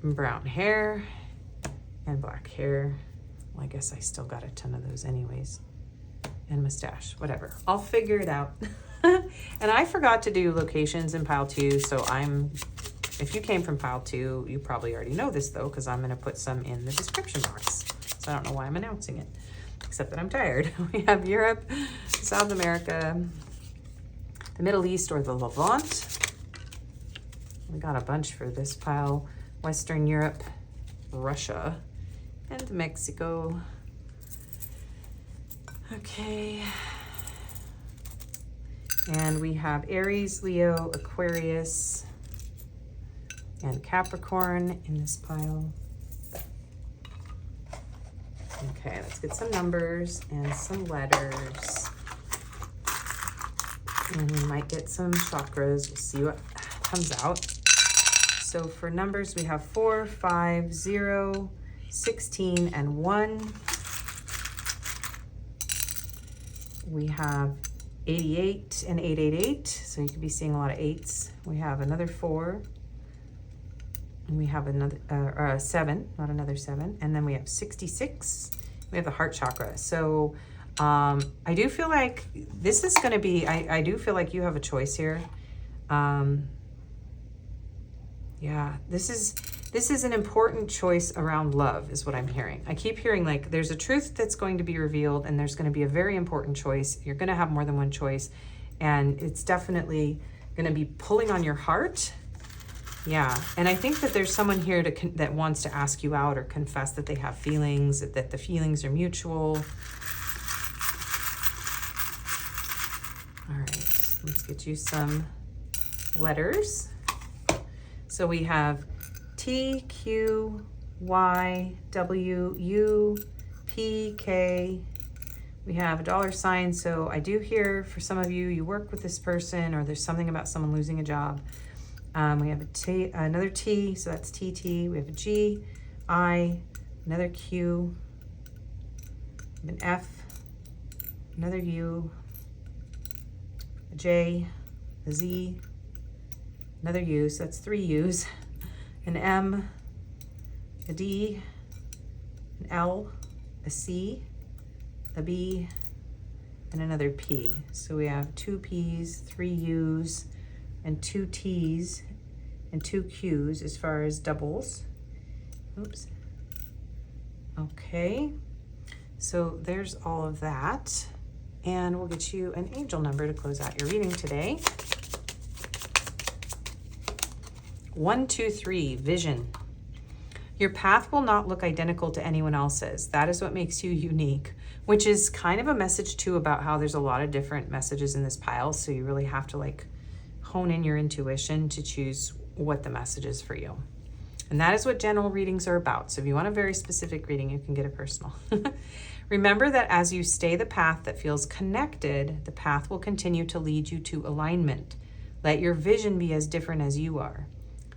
brown hair, and black hair. Well, I guess I still got a ton of those anyways. And mustache, whatever. I'll figure it out. And I forgot to do locations in pile 2, so if you came from pile 2, you probably already know this though, because I'm going to put some in the description box. So I don't know why I'm announcing it, except that I'm tired. We have Europe, South America, the Middle East or the Levant. We got a bunch for this pile. Western Europe, Russia, and Mexico. Okay. And we have Aries, Leo, Aquarius, and Capricorn in this pile. Okay, let's get some numbers and some letters. And we might get some chakras. We'll see what comes out. So for numbers, we have 4, 5, 0, 16, and 1. We have 88 and 888, so you could be seeing a lot of 8s. We have another 4. And we have another 7, not another 7. And then we have 66. We have the heart chakra. So I do feel like this is going to be, I do feel like you have a choice here. Yeah, this is an important choice around love is what I'm hearing. I keep hearing like there's a truth that's going to be revealed and there's going to be a very important choice. You're going to have more than one choice, and it's definitely going to be pulling on your heart. Yeah, and I think that there's someone here that wants to ask you out or confess that they have feelings, that the feelings are mutual. All right, let's get you some letters. So we have T, Q, Y, W, U, P, K. We have a $sign. So I do hear for some of you, you work with this person or there's something about someone losing a job. We have a T, another T, so that's TT. We have a G, I, another Q, an F, another U, a J, a Z, another U, so that's 3 U's, an M, a D, an L, a C, a B, and another P. So we have 2 P's, 3 U's, and 2 T's, and 2 Q's as far as doubles. Oops. Okay, so there's all of that. And we'll get you an angel number to close out your reading today. 1, 2, 3, vision. Your path will not look identical to anyone else's. That is what makes you unique, which is kind of a message too about how there's a lot of different messages in this pile. So you really have to like hone in your intuition to choose what the message is for you. And that is what general readings are about. So if you want a very specific reading, you can get a personal. Remember that as you stay the path that feels connected, the path will continue to lead you to alignment. Let your vision be as different as you are.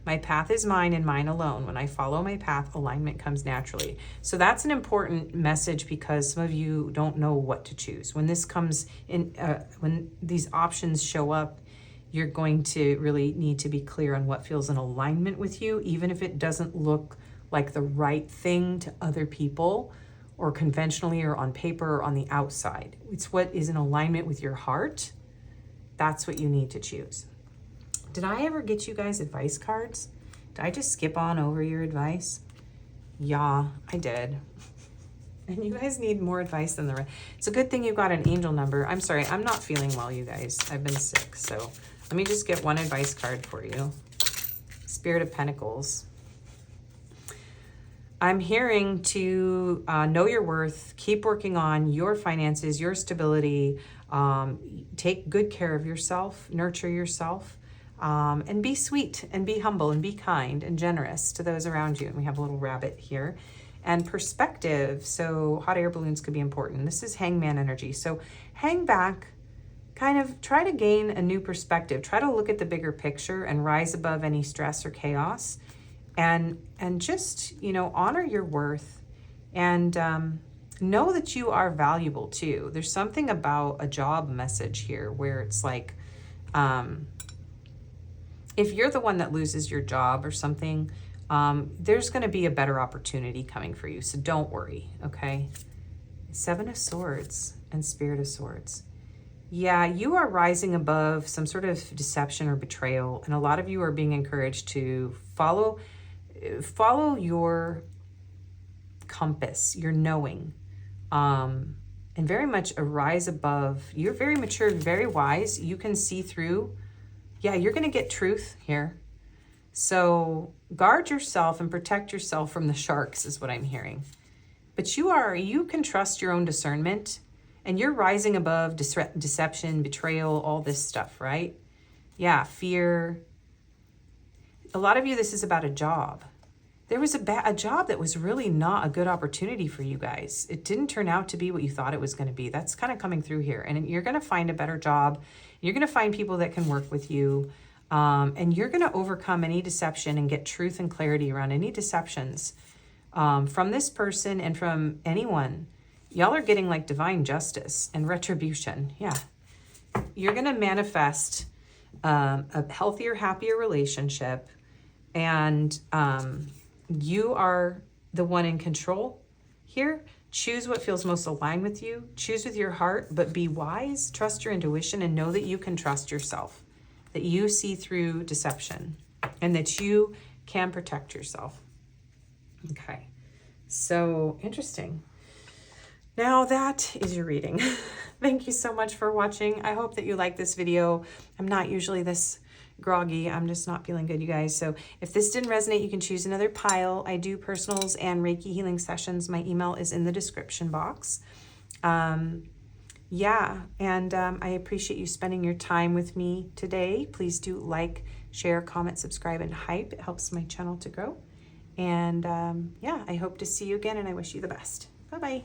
My path is mine and mine alone. When I follow my path, alignment comes naturally. So that's an important message because some of you don't know what to choose. When this comes in, when these options show up, you're going to really need to be clear on what feels in alignment with you, even if it doesn't look like the right thing to other people or conventionally or on paper or on the outside. It's what is in alignment with your heart. That's what you need to choose. Did I ever get you guys advice cards? Did I just skip on over your advice? Yeah, I did. And you guys need more advice than the rest. It's a good thing you got an angel number. I'm sorry, I'm not feeling well, you guys. I've been sick, so let me just get one advice card for you. Spirit of Pentacles. I'm hearing to know your worth, keep working on your finances, your stability, take good care of yourself, nurture yourself, and be sweet and be humble and be kind and generous to those around you. And we have a little rabbit here. And perspective, so hot air balloons could be important. This is hangman energy. So hang back, kind of try to gain a new perspective. Try to look at the bigger picture and rise above any stress or chaos. And just, you know, honor your worth and know that you are valuable too. There's something about a job message here where it's like, if you're the one that loses your job or something, there's going to be a better opportunity coming for you. So don't worry, okay? Seven of Swords and Spirit of Swords. Yeah, you are rising above some sort of deception or betrayal. And a lot of you are being encouraged to follow your compass, your knowing, and very much a rise above. You're very mature, very wise. You can see through. Yeah, you're going to get truth here. So guard yourself and protect yourself from the sharks is what I'm hearing. But you can trust your own discernment, and you're rising above deception, betrayal, all this stuff, right? Yeah, fear. A lot of you, this is about a job. There was a job that was really not a good opportunity for you guys. It didn't turn out to be what you thought it was going to be. That's kind of coming through here. And you're going to find a better job. You're going to find people that can work with you. And you're going to overcome any deception and get truth and clarity around any deceptions from this person and from anyone. Y'all are getting like divine justice and retribution. Yeah. You're going to manifest a healthier, happier relationship. And you are the one in control here. Choose what feels most aligned with you. Choose with your heart, but be wise. Trust your intuition and know that you can trust yourself, that you see through deception and that you can protect yourself. Okay, so interesting. Now that is your reading. Thank you so much for watching. I hope that you like this video. I'm not usually this groggy. I'm just not feeling good, you guys. So if this didn't resonate, you can choose another pile. I do personals and Reiki healing sessions. My email is in the description box. Yeah, and I appreciate you spending your time with me today. Please do like, share, comment, subscribe, and hype. It helps my channel to grow. And yeah, I hope to see you again, and I wish you the best. Bye-bye.